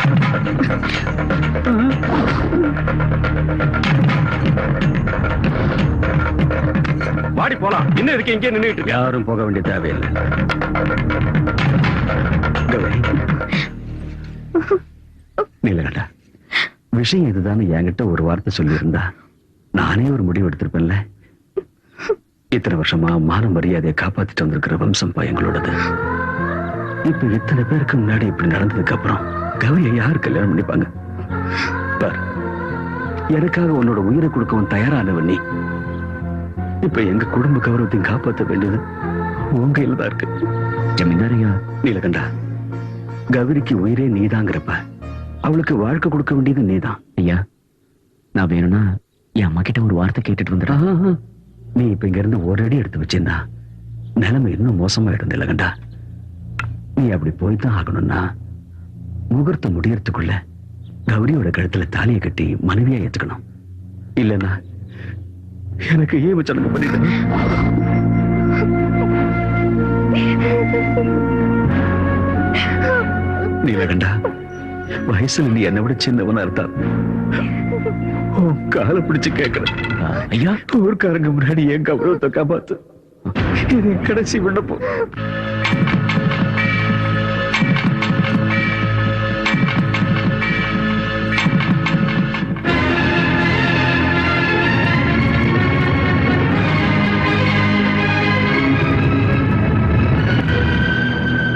வாடி போலாம். என்ன இருக்கு இங்கே நின்னுட்டு இருக்க? யாரும் போக வேண்டிய தேவையில்லை. கௌரி, நீலகண்டா, விஷயம் இதுதானே என்கிட்ட ஒரு வார்த்தை சொல்லியிருந்தா நானே ஒரு முடிவு எடுத்திருப்பேன்ல. இத்தனை வருஷமா மான மரியாதையை காப்பாத்திட்டு வந்திருக்கிற வம்சம் எங்களோடது. இப்ப இத்தனை பேருக்கு முன்னாடி இப்படி நடந்ததுக்கு அப்புறம் கௌரியை யாரு கல்யாணம் பண்ணிப்பாங்க? பார், எனக்காக உன்னோட உயிரை கொடுக்கவும் தயாரானவன் நீ. இப்ப எங்க குடும்ப கௌரவத்தையும் காப்பாற்ற வேண்டியது உங்க கையில தான் இருக்கு. ஜமீன்தாரையா, நீலகண்டா, கௌரிக்கு உயிரே நீதாங்கிறப்ப அவளுக்கு வாழ்க்கை கொடுக்க வேண்டியது நீதான். ஐயா, நான் வேணும்னா என் அம்மா கிட்ட ஒரு வார்த்தை கேட்டுட்டு வந்துடுறேன். நீ இப்ப இங்க இருந்து ஒரு அடி எடுத்து வச்சிருந்தா நிலைமை இன்னும் மோசமாயிடும் நீலகண்டா. நீ அப்படி போய்தான் ஆகணும்னா முகூர்த்தம் முடியறதுக்குள்ள கௌரியோட கழுத்துல தாலியை கட்டி மனைவியா ஏத்துக்கணும். இல்லன்னா எனக்கு ஏன் வச்சனங்க பண்ணிட்டு நீலகண்டா, வயசுல நீ என்னை விட சின்னவனா இருந்தா காலை பிடிச்சு கேட்கிறேன். ஐயா, ஊர்க்காரங்க முன்னாடி என் கௌரவத்தை காப்பாத்து. இது கடைசி விண்ணப்பம்.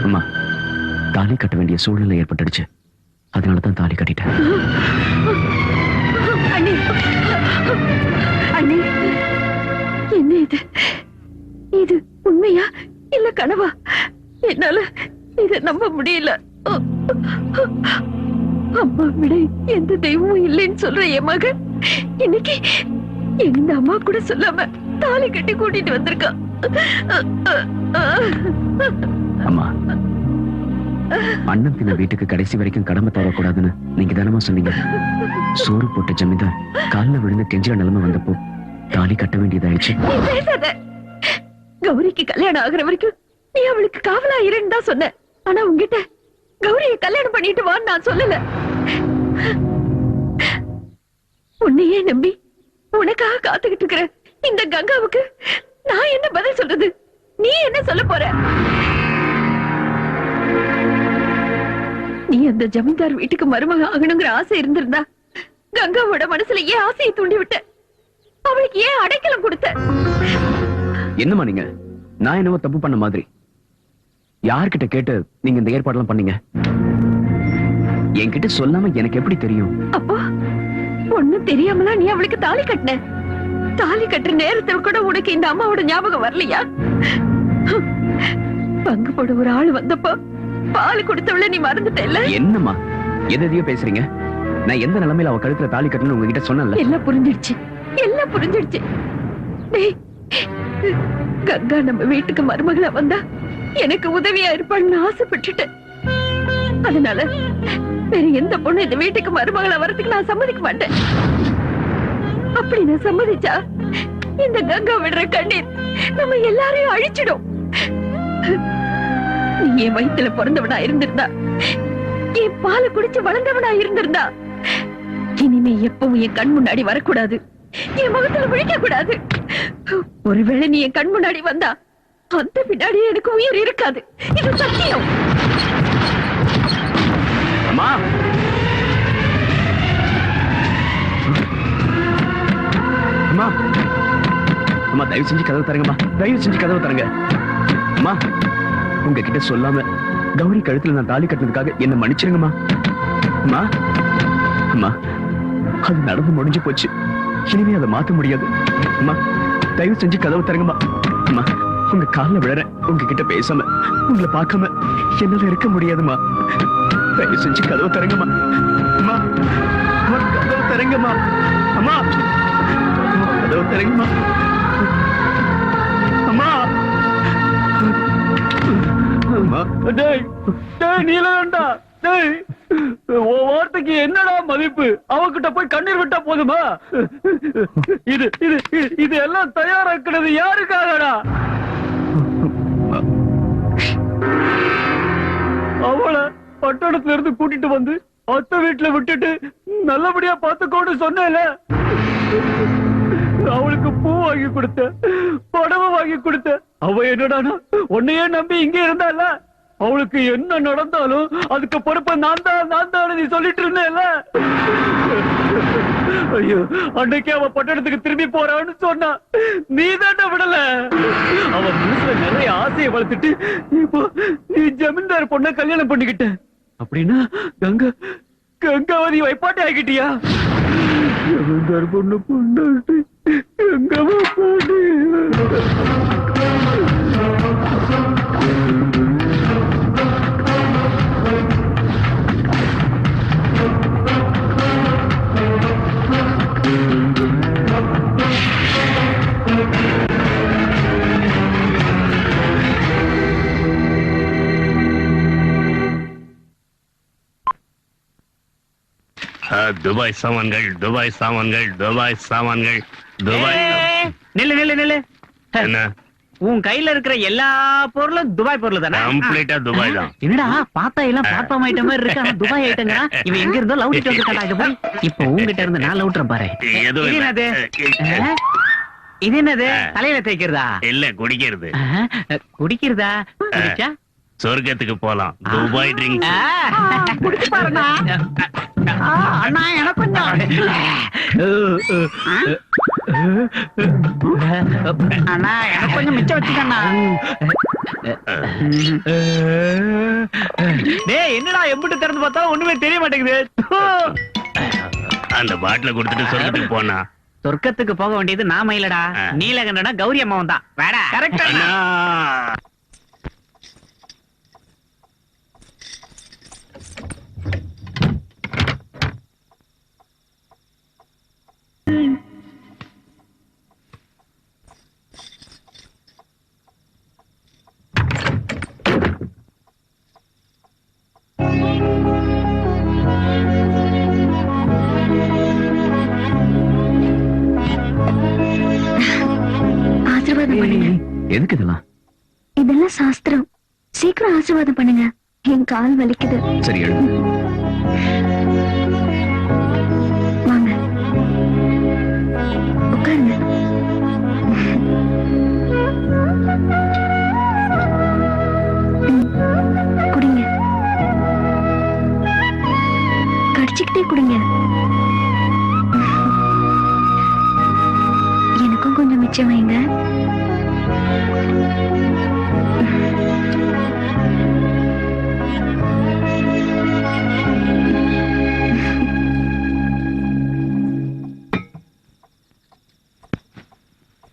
அம்மா, தாலி கட்ட வேண்டிய சூழ்நிலை ஏற்பட்டுடுச்சு. அதனாலதான் தாலி கட்டிட்டேன். அண்ணி, அண்ணி, என்ன இது? இது உண்மையா இல்ல கனவா? என்னால இத நம்ப முடியல. அம்மா விட எந்த தெய்வமும் இல்லைன்னு சொல்ற என் மகன் இன்னைக்கு எந்த அம்மா கூட சொல்லாம தாலி கட்டி கூட்டிட்டு வந்திருக்கா. அம்மா, அண்ணன் பின்ன வீட்டுக்கு கடைசி வரைக்கும் கடமை தரக்கூடாதுன்னு நீங்க தானமா சொன்னீங்க. சோறு போட்ட ஜமீன்தார் காலில் விழுந்து கெஞ்சிற நிலைமை வந்தப்போ தாலி கட்ட வேண்டியதாயிடுச்சு. கௌரிக்கு கல்யாணம் ஆகுற வரைக்கும் நீ அவளுக்கு காவலா இருன்னு தான் சொன்ன. ஆனா உங்ககிட்ட கௌரிய கல்யாணம் பண்ணிட்டு வான்னு நான் சொல்லல. உன்னையே நம்பி உனக்காக காத்துக்கிட்டு இருக்கிற இந்த கங்காவுக்கு நான் என்ன பதில் சொல்றது? நீ என்ன சொல்ல போற? நீ அந்த ஜமீன்தார் வீட்டுக்கு மருமக ஆகணுங்கிற ஆசை இருந்திருந்தா கங்காவோட மனசுல ஏன் ஆசையை தூண்டி விட்ட? அவளுக்கு ஏன் அடைக்கலம் கொடுத்த? என்னம்மா நீங்க? நான் என்னவோ தப்பு பண்ண மாதிரி. யார்கிட்ட கேட்டு நீங்க இந்த ஏற்பாடெல்லாம் பண்ணீங்க? என்கிட்ட சொல்லாம எனக்கு எப்படி தெரியும்? அப்போ ஒண்ணும் தெரியாமலா நீ அவளுக்கு தாலி கட்டின? தாலி கட்டுற நேரத்துல கூட உனக்கு இந்த அம்மாவோட ஞாபகம் வரலையா? பங்கு போட ஒரு ஆள் வந்தப்போ பால் கொடுத்தவள நீ மறந்துட்டல? என்னம்மா எதையோ பேசுறீங்க? நான் எந்த நிலைமையில அவ கழுத்துல தாலி கட்டணும்னு உங்ககிட்ட சொன்னேன்ல? எல்லாம் புரிஞ்சிடுச்சு, எல்லாம் புரிஞ்சிடுச்சு. டேய், கங்கா நம்ம வீட்டுக்கு மருமகளா வந்தா எனக்கு உதவியா இருப்பான்னு ஆசைப்பட்டுட்டேன். அதனால வேற எந்த பொண்ணு இந்த வீட்டுக்கு மருமகளா வரதுக்கு நான் சம்மதிக்க மாட்டேன். அப்படி நான் சம்மதிச்சா இந்த கங்கா விடுற கண்ணீர் நம்ம எல்லாரையும் அழிச்சிடும். நீ என் வயித்துல பிறந்தவனா இருந்திருந்தா, என் பாலை குடிச்சு வளர்ந்தவனா இருந்திருந்தா, இனிமே எப்பவும் என் கண் முன்னாடி வரக்கூடாது, என் முகத்துல விழிக்க கூடாது. ஒருவேளை நீ என் கண் முன்னாடி வந்தா அந்த பின்னாடி எனக்கு உயிர் இருக்காது. இது சத்தியம். அம்மா, அம்மா, அம்மா தயவு செஞ்சு கதவு தரங்கம்மா, தயவு செஞ்சு கதவு தரங்க. அம்மா, உங்ககிட்ட சொல்லாம கௌரி கழுத்துல நான் தாலி கட்டினதுக்காக என்ன மன்னிச்சிருங்கம்மா. அம்மா, அம்மா, அது நடந்து முடிஞ்சு போச்சு, இனிமே அதை மாத்த முடியாது. அம்மா தயவு செஞ்சு கதவு தரங்கம்மா. அம்மா உங்க கால்ல விழறேன், உங்ககிட்ட பேசாம உங்களை பார்க்காம என்னால இருக்க முடியாதுமா. தயவு செஞ்சு கதவு தரங்கம்மா. அம்மா, அம்மா கதவு தரங்கம்மா. அம்மா, அம்மா கதவு தரங்கம்மா. அம்மா, அம்மா. டேய் டேய் நீலகண்டா, டேய் வார்த்தைக்கு என்னடா மதிப்பு? அவகிட்ட போய் கண்ணீர் விட்டா போதுமா? இது இது இது எல்லாம் தயாராக்குறது யாருக்காகடா? அவளை பட்டணத்துல இருந்து கூட்டிட்டு வந்து அத்தை வீட்டுல விட்டுட்டு நல்லபடியா பாத்துக்கோன்னு சொன்னேல. அவளுக்கு பூ வாங்கி கொடுத்த, படவை வாங்கி கொடுத்த. அவ என்னடானா உன்னையே நம்பி இங்க இருந்தால. அவளுக்கு என்ன நடந்தாலும் அதுக்கு பொறுப்ப நான் தான் நீ சொல்லிட்டு இருந்தேல. ஐயோ, அன்னைக்கு அவ பட்டணத்துக்கு திரும்பி போறான்னு சொன்னா நீ தாண்டா விடல. அவ மனசுல நிறைய ஆசையை வளர்த்துட்டு இப்போ நீ ஜமீன்தார் பொண்ண கல்யாணம் பண்ணிக்கிட்ட. அப்படின்னா கங்காவதி வைப்பாட்டி ஆகிட்டியா? ஜமீன்தார் பொண்ணு பொண்ணாட்டி கங்காவா பாட்டி. துபாய் சாமான்கள், துபாய் சாமான்கள், துபாய் சாமான்கள், துபாய். நில்லு நில்லு நில்லு. என்ன உன் கையில இருக்கிற எல்லா பொருளும் துபாய் பொருள் தானே? கம்ப்ளீட்டா துபாய் தான். என்னடா பார்த்தா எல்லாம் பிளாட்ஃபார்ம் ஐட்டம் மாதிரி இருக்கு, துபாய் ஐட்டங்கடா. இவன் எங்க இருந்தோ லவுட்டிட்டு வந்துட்டாடா. இது போய் இப்போ உங்ககிட்ட இருந்து நான் லவுட்டுறேன் பாரு. இது என்னது? இது என்னது? தலையில தேய்க்கிறதா? இல்ல, குடிக்கிறது. குடிக்கிறதா? குடிச்சா சொர்க்கத்துக்கு போலாம். Dubai drink. குடிச்சு பாருண்ணா. அண்ணா எனக்கு கொஞ்சம். அண்ணா எனக்கு கொஞ்சம் மிச்சம் வச்சுக்கண்ணா. டேய் என்னடா எம்பிட்டு திறந்து பார்த்தா ஒண்ணுமே தெரிய மாட்டேங்குது. அந்த பாட்டில கொடுத்துட்டு சொர்க்கத்துக்கு போனா. சொர்க்கத்துக்கு போக வேண்டியது நாம இல்லடா, நீலகண்டனா கௌரி அம்மாவும் தான். வேடா கரெக்டா? எதுக்கு இதெல்லாம்? இதெல்லாம் சாஸ்திரம். சீக்கிரம் ஆசீர்வாதம் பண்ணுங்க, என் கால் வலிக்குது. சரி எழு. வாங்க உட்காருங்க. குடிங்க, கடிச்சுக்கிட்டே குடிங்க. மிச்சம் வைங்க.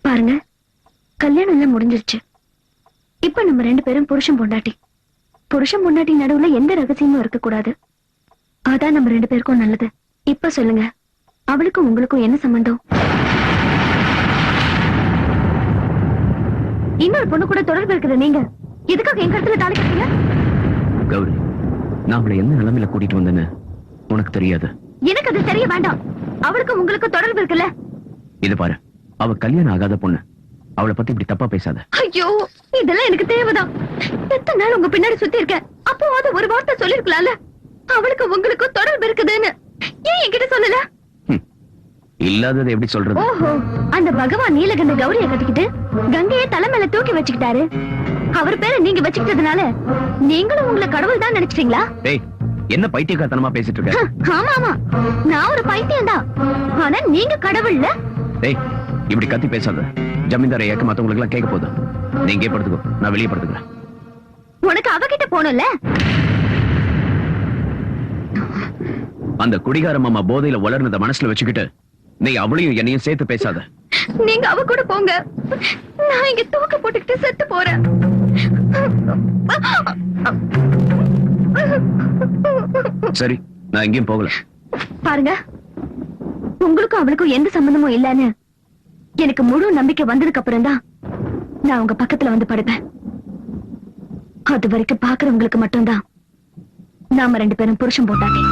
பாருங்க, கல்யாணம் எல்லாம் முடிஞ்சிருச்சு. இப்ப நம்ம 2 பேரும் புருஷன் பொண்டாட்டி. புருஷன் பொண்டாட்டி நடுவுல எந்த ரகசியமும் இருக்க கூடாது. அதான் நம்ம 2 பேருக்கும் நல்லது. இப்ப சொல்லுங்க, அவளுக்கும் உங்களுக்கும் என்ன சம்பந்தம்? இன்னொரு பொண்ணு கூட தொடர்பு இருக்குது. நீங்க எதுக்காக என் கருத்துல தாலி கட்டுறீங்க? கௌரி, நான் அவளை எந்த நிலைமையில கூட்டிட்டு வந்தேன்னு உனக்கு தெரியாது. எனக்கு அது தெரிய வேண்டாம். அவளுக்கும் உங்களுக்கும் தொடர்பு இருக்குல்ல? இது பாரு, அவ கல்யாணம் ஆகாத பொண்ணு. அவளை பத்தி இப்படி தப்பா பேசாத. ஐயோ, இதெல்லாம் எனக்கு தேவைதான். எத்தனை நாள் உங்க பின்னாடி சுத்தி இருக்க. அப்போ அது ஒரு வார்த்தை சொல்லிருக்கலாம்ல, அவளுக்கு உங்களுக்கும் தொடர்பு இருக்குதுன்னு. ஏன் என்கிட்ட சொல்லல? இல்லாதது எப்படி சொல்றது? ஓஹோ, அந்த பகவான் நீலகண்ட கௌரிய கட்டிக்கிட்டு கங்கையை தலை மேல தூக்கி வச்சுக்கிட்டாரு. அவர் பேரை நீங்க வச்சுக்கிட்டதுனால நீங்களும் உங்களை கடவுள் தான் நினைச்சிட்டீங்களா? டேய், என்ன பைத்தியக்காரத்தனமா பேசிட்டு இருக்க? ஆமா ஆமா, நான் ஒரு பைத்தியம் தான். ஆனா நீங்க கடவுள்ல. டேய், இப்படி கத்தி பேசாத. ஜமீன்தாரை ஏக்க மத்தவங்களுக்கு எல்லாம் கேட்க போதும். நீங்க படுத்துக்கோ, நான் வெளியே படுத்துக்கிறேன். உனக்கு அவகிட்ட போனல. அந்த குடிகார மாமா போதையில வளர்னத மனசுல வச்சுக்கிட்டு நீ அவளையும் என்னையும் சேர்த்து பேசாத. நீங்க அவ கூட போங்க, நான் இங்க தூக்க போட்டுக்கிட்டு செத்து போறேன். சரி, நான் எங்கேயும் போகல. பாருங்க, உங்களுக்கும் அவளுக்கும் எந்த சம்பந்தமும் இல்லன்னு எனக்கு முழு நம்பிக்கை வந்ததுக்கு அப்புறம் தான் நான் உங்க பக்கத்துல வந்து படுப்பேன். அது வரைக்கும் பாக்குறவங்களுக்கு மட்டும்தான் நாம 2 பேரும் புருஷன் போட்டாட்டி.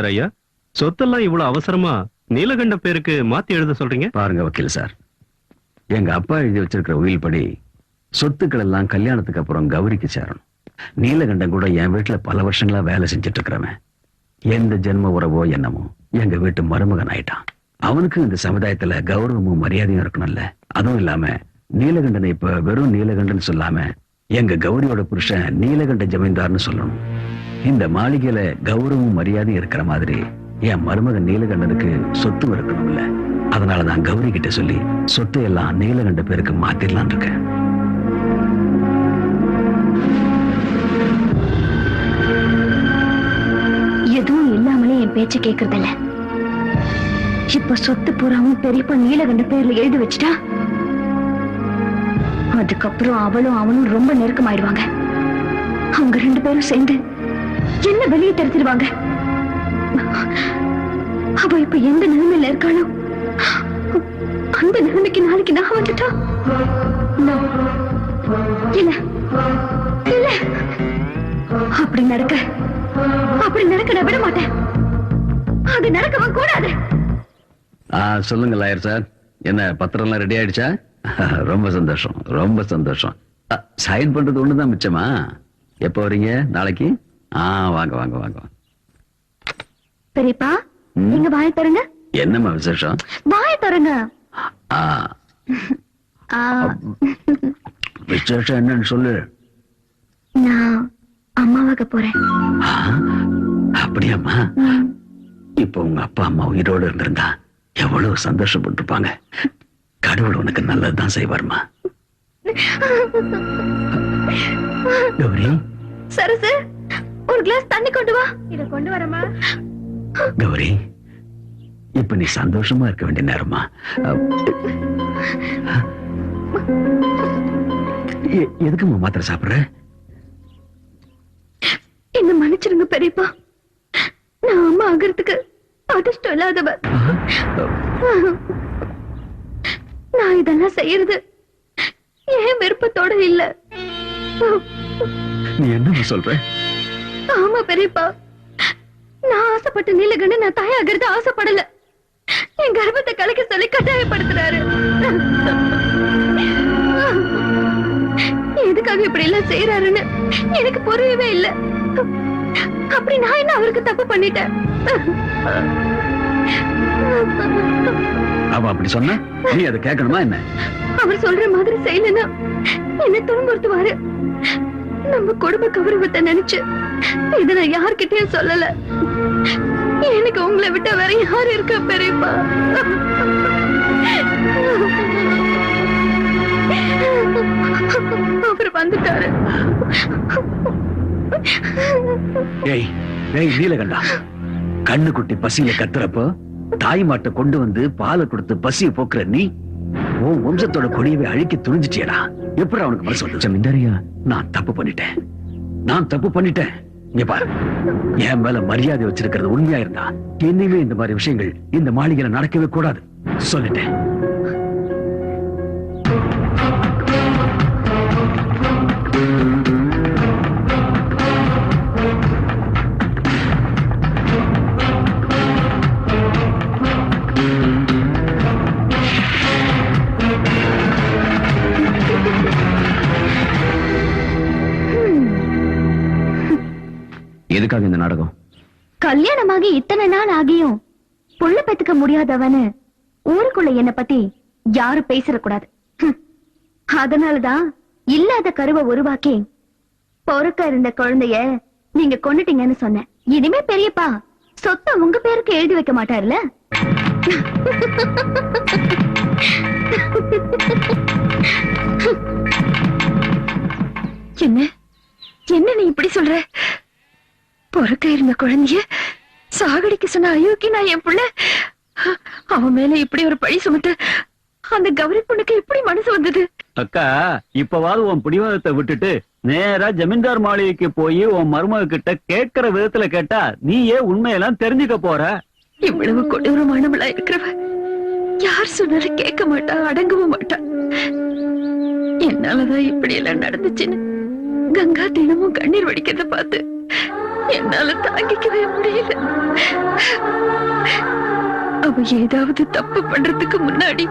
ஐயா, சொத்தெல்லாம் இவ்வளவு அவசரமா நீலகண்ட பேருக்கு மாத்தி எழுத சொல்றீங்க? பாருங்க வக்கீல் சார், எங்க அப்பா எழுதி வச்சிருக்கிற உயில் படி சொத்துக்கள் எல்லாம் கல்யாணத்துக்கு அப்புறம் கௌரிக்கு சேரணும். நீலகண்டன் கூட என் வீட்டுல பல வருஷங்களா வேலை செஞ்சுட்டு இருக்கிறவன். எந்த ஜென்ம உறவோ என்னமோ எங்க வீட்டு மருமகன் ஆயிட்டான். அவனுக்கு இந்த சமுதாயத்துல கௌரவமும் மரியாதையும் இருக்கணும்ல. அதுவும் இல்லாம நீலகண்டனை இப்ப வெறும் நீலகண்டன் சொல்லாம எங்க கௌரியோட புருஷன் நீலகண்ட ஜமீன்தார்னு சொல்லணும். இந்த மாளிகையில கௌரவமும் மரியாதையும் இருக்கிற மாதிரி என் மருமகன் நீலகண்டனுக்கு சொத்து இருக்கணும்ல. அதனாலதான் கௌரி கிட்ட சொல்லி சொத்து எல்லாம் நீலகண்ட பேருக்கு மாத்திரலாம் இருக்கேன். எதுவும் இல்லாமலே என் பேச்சு கேக்குறதில்ல. இப்ப சொத்து பூராவும் பெரியப்பா நீலகண்ட பேர்ல எழுதி வச்சுட்டா அதுக்கப்புறம் அவளும் அவனும் ரொம்ப நெருக்கமாயிடுவாங்க. அவங்க 2 பேரும் சேர்ந்து என்ன வெளியே தெரிஞ்சிருவாங்க. அவ இப்ப எந்த நிலைமையில இருக்காளோ அந்த நிலைமைக்கு நாளைக்கு நான் வந்துட்டா இல்ல இல்ல, அப்படி நடக்க நான் விட மாட்டேன். அது நடக்கவும் கூடாது. சொல்லுங்க லாயர் சார், என்ன பத்திரம் எல்லாம் ரெடி ஆயிடுச்சா? ரொம்ப சந்தோஷம், ரொம்ப சந்தோஷம். சைன் பண்றது ஒண்ணுதான் மிச்சமா? எப்ப வரீங்க? நாளைக்கு? வாங்க வாங்க வாங்க. பெரியப்பா, நீங்க வாய தருங்க. என்னம்மா விசேஷம்? வாய தருங்க. விசேஷம் என்னன்னு சொல்லு. நான் அம்மாவாக போறேன். அப்படியாம்மா? இப்ப உங்க அப்பா அம்மா உயிரோடு இருந்திருந்தா எவ்வளவு சந்தோஷப்பட்டிருப்பாங்க. கடவுள் உனக்கு நல்லதுதான் செய்வார்மா. கௌரி, சரசு, ஒரு கிளாஸ் தண்ணி கொண்டு வா. இத கொண்டு வரமா? கௌரி, இப்ப நீ சந்தோஷமா இருக்க வேண்டிய நேரமா. எதுக்குமா மாத்திரை சாப்பிடுற? என்ன மன்னிச்சிருங்க பெரியப்பா, நான் அம்மா ஆகிறதுக்கு அதிர்ஷ்டம் இல்லாதவ. நான் இதெல்லாம் செய்யறது ஏன் விருப்பத்தோட இல்ல. நீ என்ன சொல்ற? ஆமா பெரியப்பா, நான் ஆசைப்பட்ட நீலகண்டன் நான் தாயாகிறது ஆசைப்படல. என் கர்ப்பத்தை கலைக்க சொல்லி கட்டாயப்படுத்துறாரு. எதுக்காக இப்படி எல்லாம் செய்யறாருன்னு எனக்கு புரியவே இல்லை. அப்படி நான் என்ன அவருக்கு தப்பு பண்ணிட்டேன்? அவ அப்படி சொன்ன நீ அதை கேட்கணுமா என்ன? அவர் சொல்ற மாதிரி செய்யலனா என்ன துன்புறுத்துவாரு. நம்ம குடும்ப கௌரவத்தை நினைச்சு இத நான் யார்கிட்டயும் சொல்லல. எனக்கு உங்களை விட்ட வேற யாரு இருக்கா பெரியப்பா? அவர் வந்துட்டாரு. ஏய் ஏய் நீலகண்டா, கண்ணு குட்டி பசியில கத்துறப்போ தாய் மாட்டை கொண்டு வந்து பாலை கொடுத்து பசியை போக்குற நீ உன் வம்சத்தோட கொடியவை அழிக்க துணிஞ்சிட்டியடா. எப்படி அவனுக்கு மனசு வந்து? ஜமீன்தாரியா, நான் தப்பு பண்ணிட்டேன். இங்க பாரு, என் மேல மரியாதை வச்சிருக்கிறது உண்மையா இருந்தா இனிமே இந்த மாதிரி விஷயங்கள் இந்த மாளிகையில நடக்கவே கூடாது சொல்லிட்டேன். எதுக்காக இந்த நாடகம்? கல்யாணமாகி இத்தனை நாள் ஆகியும் புள்ள பெத்துக்க முடியாதவனு ஊருக்குள்ள என்ன பத்தி யாரும் பேசிடக்கூடாது. அதனாலதான் இல்லாத கருவை உருவாக்கி பொறுக்க இருந்த குழந்தைய நீங்க கொன்னுட்டீங்கன்னு சொன்னேன். இனிமே பெரியப்பா சொத்தை உங்க பேருக்கு எழுதி வைக்க மாட்டாருல்ல? என்ன நீ இப்படி சொல்ற? பொறுக்க இருந்த குழந்தைய சாகடிக்க சொன்ன அயோக்கி நான் என் புள்ள. அவன் மேல இப்படி ஒரு பழி சுமத்து அந்த கௌரி பொண்ணுக்கு எப்படி மனசு வந்தது? அக்கா, இப்பவாது உன் பிடிவாதத்தை விட்டுட்டு நேரா ஜமீன்தார் மாளிகைக்கு போய் உன் மருமக கிட்ட கேட்கிற விதத்துல கேட்டா நீயே உண்மையெல்லாம் தெரிஞ்சுக்க போற. இவ்வளவு கொடூரமானவளா இருக்கிறவ யார் சொன்னாலும் கேட்க மாட்டா, அடங்கவும் மாட்டா. என்னாலதான் இப்படி எல்லாம் நடந்துச்சுன்னு கங்கா தினமும் கண்ணீர் வடிக்கிறத பார்த்து என்னால தாங்கிக்கவே முடியல. அவ ஏதாவது தப்பு பண்றதுக்கு முன்னாடி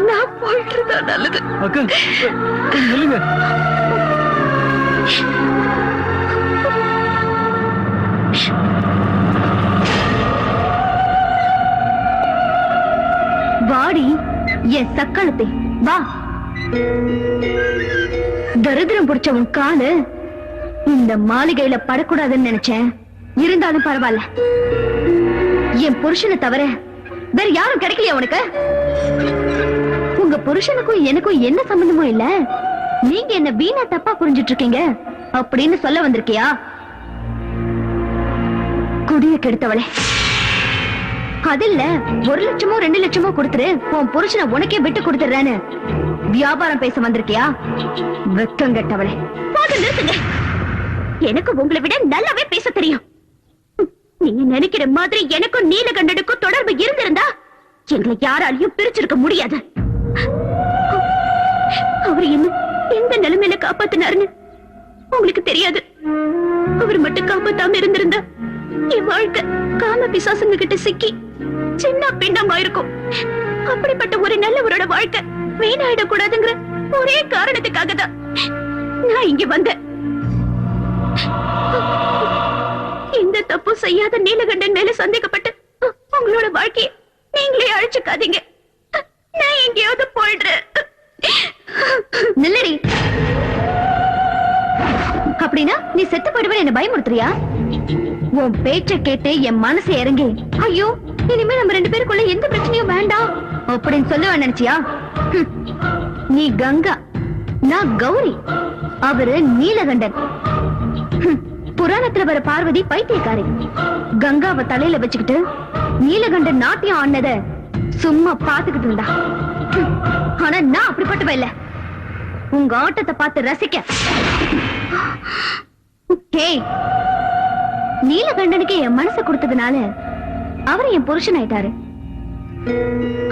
நான் போயிட்டுறதா நல்லது. அக்கா சொல்லுங்க. வாடி என் சக்களத்தை வா. தரித்திரம் பிடிச்ச உன் காலு இந்த மாளிகையில படக்கூடாதுன்னு நினைச்சேன். இருந்தாலும் பரவாயில்ல. என் புருஷனை தவிர வேற யாரும் கிடைக்கலையா உனக்கு? உங்க புருஷனுக்கும் எனக்கும் என்ன சம்பந்தமும் இல்ல. நீங்க என்ன வீணா தப்பா புரிஞ்சிட்டு இருக்கீங்க அப்படின்னு சொல்ல வந்திருக்கியா? குடிய கெடுத்தவளே, அதில்ல 1 லட்சமோ 2 லட்சமோ கொடுத்துரு உன் புருஷனை உனக்கே விட்டு கொடுத்துறேன்னு வியாபாரம் பேச வந்திருக்கியா? வெக்கம் கெட்டவளே. நிறுத்துங்க. எனக்கு உங்களை விட நல்லாவே பேச தெரியும். நீங்க நினைக்கிற மாதிரி எனக்கும் நீலகண்டனுக்கும் தொடர்பு இருந்திருந்தா எங்களை யாராலையும் பிரிச்சிருக்க முடியாது. அவர் என்ன எந்த நிலைமையில காப்பாத்தினாருன்னு உங்களுக்கு தெரியாது. அவர் மட்டும் காப்பாத்தாம இருந்திருந்தா என் வாழ்க்கை காம பிசாசுங்க கிட்ட சிக்கி சின்ன பின்னமா இருக்கும். அப்படிப்பட்ட ஒரு நல்லவரோட வாழ்க்கை வீணாயிடக்கூடாதுங்கிற ஒரே காரணத்துக்காக தான் நான் இங்க வந்தேன். இந்த தப்பு செய்யாத நீலகண்டன் மேல சந்தேகப்பட்டு உங்களோட வாழ்க்கையை நீங்களே அழிச்சுக்காதீங்க. நான் எங்கேயாவது போயிடுறேன். நில்லடி. அப்படின்னா நீ செத்து போயிடுவேன் என்ன பயமுறுத்துறியா? உன் பேச்ச கேட்டு என் மனசு இறங்கி ஐயோ இனிமே நம்ம 2 பேருக்குள்ள எந்த பிரச்சனையும் வேண்டாம் அப்படின்னு சொல்லுவ நினைச்சியா? நீ கங்கா, நான் கௌரி, அவரு நீலகண்டன். புராணத்துல வர பார்வதி பைத்தியக்காரி. கங்காவை தலையில வச்சுக்கிட்டு நீலகண்டன் நாட்டியம் ஆனத சும்மா பாத்துக்கிட்டு இருந்தா. ஆனா நான் அப்படிப்பட்டவ இல்ல. உங்க ஆட்டத்தை பார்த்து ரசிக்க. நீலகண்டனுக்கு என் மனசை கொடுத்ததுனால அவர் என் புருஷன் ஆயிட்டாரு.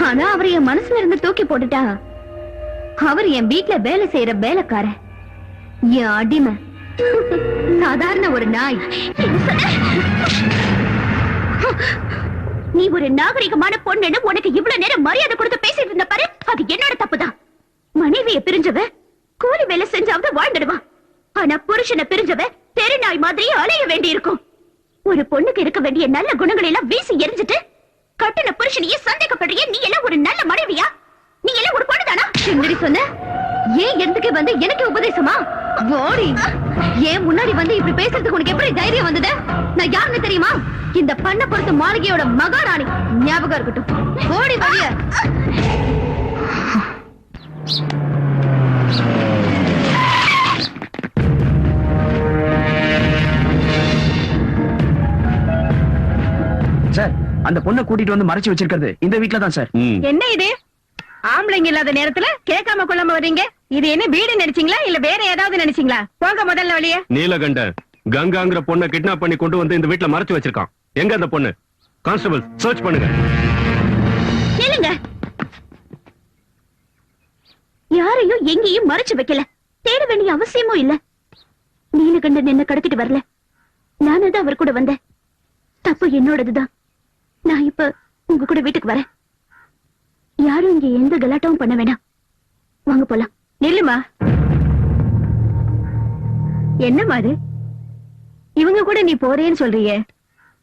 ஆனா அவர் என் மனசுல இருந்து தூக்கி போட்டுட்டா அவர் என் வீட்டுல வேலை செய்யற வேலைக்கார, என் அடிமை, சாதாரண ஒரு நாய். நீ ஒரு நாகரிகமான பொண்ணுன்னு உனக்கு இவ்வளவு நேரம் மரியாதை கொடுத்து பேசிட்டு இருந்த பாரு, அது என்னோட தப்புதான். மனைவிய பிரிஞ்சவ கூலி வேலை செஞ்சாவது வாழ்ந்துடுவான். ஆனா புருஷனை பிரிஞ்சவ தெரு நாய் மாதிரி அலைய வேண்டி இருக்கும். ஒரு பொண்ணுக்கு இருக்க வேண்டிய நல்ல குணங்களை எல்லாம் வீசி எரிஞ்சிட்டு கட்டின புருஷனையே சந்தேகப்படுறிய? நீ எல்லாம் ஒரு நல்ல மனைவியா? நீ எல்லாம் ஒரு பொண்ணுதானா? என்னடி சொன்ன? ஏன் எதுக்கு வந்து எனக்கு உபதேசமா? ஓடி ஏன் முன்னாடி வந்து இப்படி பேசுறதுக்கு உனக்கு எப்படி தைரியம் வந்தது? நான் யாருன்னு தெரியுமா? இந்த பண்ண பொறுத்த மாளிகையோட மகாராணி. ஞாபகம் இருக்கட்டும். ஓடி வழிய. சார், அந்த பொண்ணை கூட்டிட்டு வந்து மறைச்சு வச்சிருக்கிறது இந்த வீட்ல தான் சார். என்ன இது ஆம்பளைங்க இல்லாத நேரத்துல கேட்காம கொள்ளாம வர்றீங்க? இது என்ன வீடு நினைச்சீங்களா இல்ல வேற ஏதாவது நினைச்சீங்களா? போங்க முதல்ல வழிய. நீலகண்டன் கங்காங்கிற பொண்ணை கிட்னாப் பண்ணி கொண்டு வந்து இந்த வீட்ல மறைச்சு வச்சிருக்கான். எங்க அந்த பொண்ணு? கான்ஸ்டபிள் சர்ச் பண்ணுங்க. கேளுங்க, யாரையும் எங்கேயும் மறைச்சு வைக்கல. தேட வேண்டிய அவசியமும் இல்ல. நீலகண்டன் என்ன கடத்திட்டு வரல, நானதான் அவர் கூட வந்தேன். தப்பு என்னோடதுதான். நான் இப்ப உங்க கூட வீட்டுக்கு வரேன். யாரும் இங்க எந்த கலாட்டாவும் பண்ண வேணாம். வாங்க போலாம். நில்லுமா. என்னமா அது? இவங்க கூட நீ போறேன்னு சொல்றியே,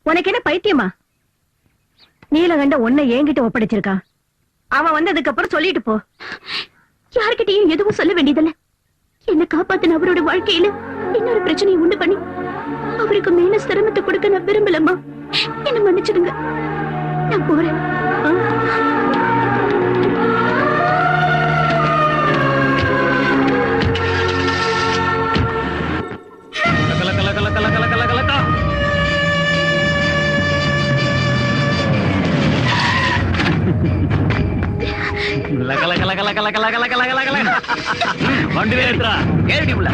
உனக்கு என்ன பைத்தியமா? நீலகண்ட உன்னை என்கிட்ட ஒப்படைச்சிருக்கான். அவன் வந்ததுக்கு அப்புறம் சொல்லிட்டு போ. யார்கிட்டயும் எதுவும் சொல்ல வேண்டியதில்ல. என்ன காப்பாத்தின அவரோட வாழ்க்கையில இன்னொரு பிரச்சனையை உண்டு பண்ணி அவருக்கு மேல சிரமத்தை கொடுக்க நான் விரும்பலம்மா. என்ன மன்னிச்சிடுங்க. நான் போறேன். வண்டி ஏத்துறா. ஏறி உள்ள.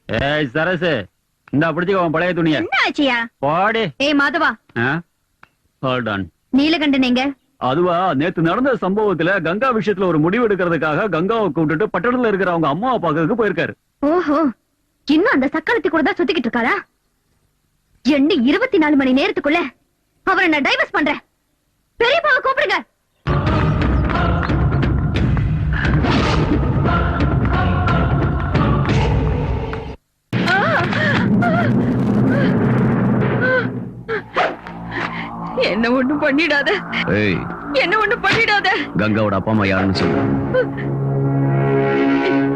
ஏய் சரசு, இந்த பிடிச்சுக்க உன் பழைய துணிய. என்ன ஆச்சியா? போடி. ஏய் மாதவா, ஹோல்ட் ஆன். நீலகண்டன் எங்க? அதுவா, நேத்து நடந்த சம்பவத்துல கங்கா விஷயத்துல ஒரு முடிவு எடுக்கிறதுக்காக கங்காவை கூப்பிட்டுட்டு பட்டணத்துல இருக்கிற அவங்க அம்மாவை பாக்கிறதுக்கு போயிருக்காரு. ஓஹோ, இன்னும் அந்த சக்காலத்தி கூட தான் சுத்திக்கிட்டு இருக்காரா? என்ன 24 மணி நேரத்துக்குள்ள அவரை நான் டைவர்ஸ் பண்றேன். பெரியப்பாவை கூப்பிடுங்க. என்ன ஒண்ணு பண்ணிடாத. ஏய், என்ன ஒண்ணு பண்ணிடாத. கங்காவோட அப்பா அம்மா யாருன்னு சொல்லு.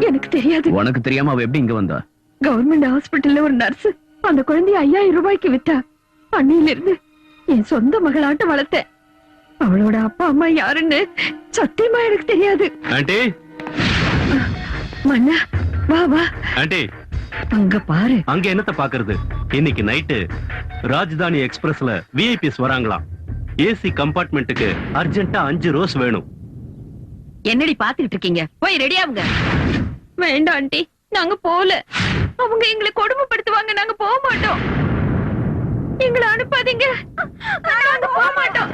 எனக்கு தெரியாது. உனக்கு தெரியாம அவ எப்படி இங்க வந்தா? கவர்மெண்ட் ஹாஸ்பிட்டல்ல ஒரு நர்ஸ் அந்த குழந்தைய 5000 ரூபாய்க்கு வித்தா. அன்னையில இருந்து என் சொந்த மகளாட்ட வளர்த்தேன். அவளோட அப்பா அம்மா யாருன்னு சத்தியமா எனக்கு தெரியாது. ஆண்டி, மன்னா வா வா. ஆண்டி, அங்க பாரு. அங்க என்னத்த பாக்குறது? இன்னைக்கு நைட்டு ராஜதானி எக்ஸ்பிரஸ்ல விஐபிஸ் வராங்களாம். ஏசி கம்பார்ட்மெண்ட்டுக்கு அர்ஜென்ட்டா 5 ரோஸ் வேணும். என்னடி பாத்துக்கிட்டு இருக்கீங்க? போய் ரெடி ஆகுங்க. வேண்டாம் ஆண்டி, நாங்க போல. அவங்க எங்களை கொடுமைப்படுத்துவாங்க, நாங்க போக மாட்டோம். எங்களை அனுப்பாதீங்க, நாங்க போக மாட்டோம்.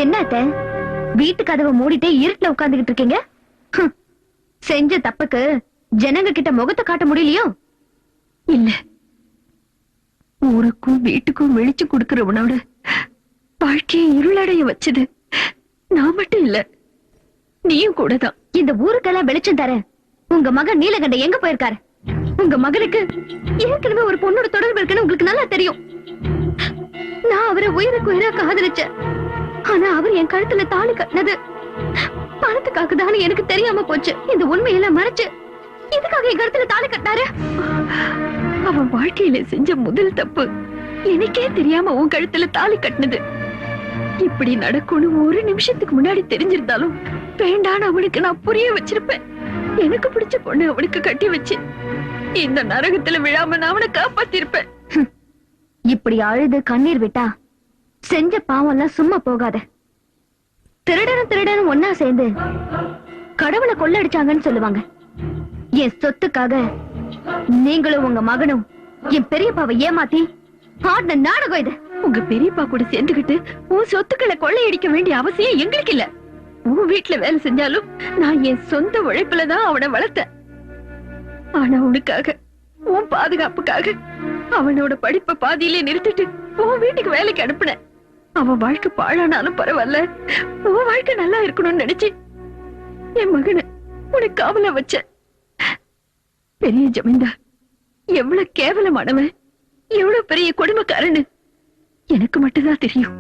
என்னத்த வீட்டு கதவை மூடிட்டே இருட்டுல உட்கார்ந்துகிட்டு இருக்கீங்க? செஞ்ச தப்புக்கு ஜனங்க கிட்ட முகத்தை காட்ட முடியலையோ? இல்ல, ஊருக்கும் வீட்டுக்கும் வெளிச்சு கொடுக்கறவனோட வாழ்க்கையை இருளடைய வச்சது நான் மட்டும் இல்ல, நீயும் கூட தான். இந்த ஊருக்கெல்லாம் வெளிச்சம் தர உங்க மகன் நீலகண்ட எங்க போயிருக்காரு? உங்க மகனுக்கு ஏற்கனவே ஒரு பொண்ணோட தொடர்பு இருக்குன்னு உங்களுக்கு நல்லா தெரியும். நான் அவரை உயிருக்கு உயிரா காதலிச்சேன். ஆனா அவர் என் கழுத்துல தாலி கட்டினது பணத்துக்காக தான் எனக்கு தெரியாம போச்சு. இந்த உண்மையெல்லாம் மறைச்சு இதுக்காக என் கழுத்துல தாலி கட்டினாரு. அவன் வாழ்க்கையில செஞ்ச முதல் தப்பு எனக்கே தெரியாம உன் கழுத்துல தாலி கட்டினது. இப்படி நடக்கும்னு ஒரு நிமிஷத்துக்கு முன்னாடி தெரிஞ்சிருந்தாலும் வேண்டான்னு அவனுக்கு நான் புரிய வச்சிருப்பேன். எனக்கு பிடிச்ச பொண்ணு அவனுக்கு கட்டி வச்சு இந்த நரகத்துல விழாம நான் அவனை காப்பாத்திருப்பேன். இப்படி அழுது கண்ணீர் விட்டா செஞ்ச பாவம் எல்லாம் சும்மா போகாத. திருடனும் ஒன்னா சேர்ந்து கடவுளை கொள்ளடிச்சாங்கன்னு சொல்லுவாங்க. என் சொத்துக்காக நீங்களும் உங்க மகனும் என் பெரியப்பாவை ஏமாத்தி ஆடின நாடகம் இது. உங்க பெரியப்பா கூட சேர்ந்துகிட்டு உன் சொத்துக்களை கொள்ளையடிக்க வேண்டிய அவசியம் எங்களுக்கு இல்ல. உன் வீட்டுல வேலை செஞ்சாலும் நான் என் சொந்த உழைப்புலதான் அவனை வளர்த்தேன். ஆனா உனக்காக, உன் பாதுகாப்புக்காக அவனோட படிப்பை பாதியிலே நிறுத்திட்டு உன் வீட்டுக்கு வேலைக்கு அனுப்புனேன். அவன் வாழ்க்கை பாழானாலும் பரவாயில்ல, உன் வாழ்க்கை நல்லா இருக்கணும்னு நினைச்சு என் மகனை உனக்கு காவல வச்ச. பெரிய ஜமீன்தார் எவ்வளவு கேவலமானவன், எவ்வளவு பெரிய கொடுமைக்காரன்னு எனக்கு மட்டும்தான் தெரியும்.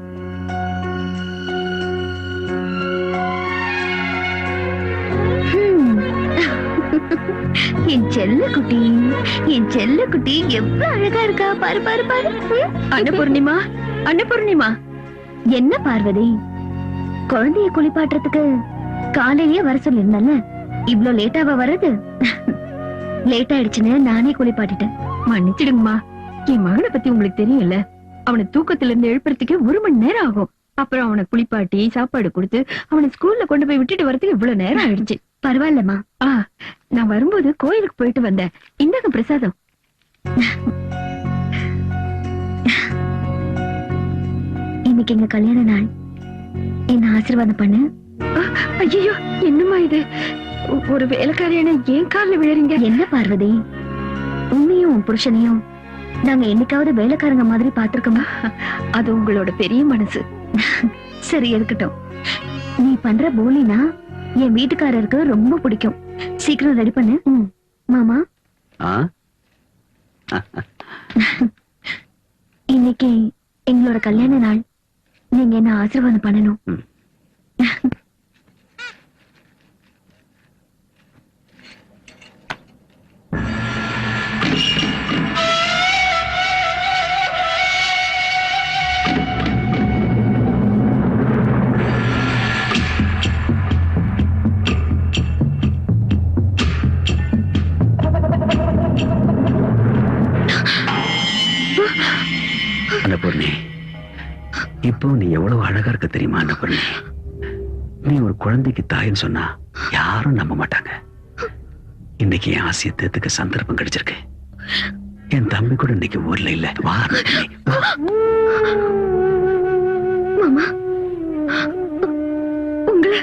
என் செல்ல குட்டி எவ்வளவு அழகா இருக்கா பாரு பாரு பாரு. அன்னபூர்ணிமா, அன்னபூர்ணிமா. என்ன பார்வதி, குழந்தைய குளிப்பாட்டுறதுக்கு காலையிலேயே வர சொல்லிருந்தேன்ல, இவ்ளோ லேட்டாவா வர்றது? லேட் ஆயிடுச்சுன்னு நானே குளிப்பாட்டிட்டேன். மன்னிச்சிடுங்கம்மா, என் மகனை பத்தி உங்களுக்கு தெரியும்ல. அவனை தூக்கத்துல இருந்து எழுப்புறதுக்கு 1 மணி நேரம் ஆகும். அப்புறம் அவனை குளிப்பாட்டி சாப்பாடு கொடுத்து அவனை ஸ்கூல்ல கொண்டு போய் விட்டுட்டு வரதுக்கு இவ்வளவு நேரம் ஆயிடுச்சு. பரவாயில்லம்மா. நான் வரும்போது கோயிலுக்கு போயிட்டு வந்தேன். இந்தாங்க பிரசாதம். இன்னைக்கு எங்க கல்யாண நாள், என்ன ஆசீர்வாதம் பண்ணு. ஐயோ, என்னம்மா இது? ஒரு வேலைக்காரியான ஏன் கால்ல விழறீங்க? என்ன பார்வதி, உன்னையும் உன் புருஷனையும் நாங்க என்னைக்காவது வேலைக்காரங்க மாதிரி பாத்திருக்கோமா? அது உங்களோட பெரிய மனசு. சரி, இருக்கட்டும். நீ பண்ற போலினா என் வீட்டுக்காரருக்கு ரொம்ப பிடிக்கும். சீக்கிரம் ரெடி பண்ணு. மாமா, இன்னைக்கு எங்களோட கல்யாண நாள், நீங்க என்ன ஆசீர்வாதம் பண்ணணும். இப்பவும் நீ எவ்வளவு அழகா இருக்க தெரியுமா அன்னபூர்ணி? நீ ஒரு குழந்தைக்கு தாயின்னு சொன்னா யாரும் நம்ப மாட்டாங்க. இன்னைக்கு என் ஆசையை தேத்துக்க சந்தர்ப்பம் கிடைச்சிருக்கு. என் தம்பி கூட இன்னைக்கு ஊர்ல இல்ல. வா அன்னபூர்ணி, வா. மாமா, உங்களை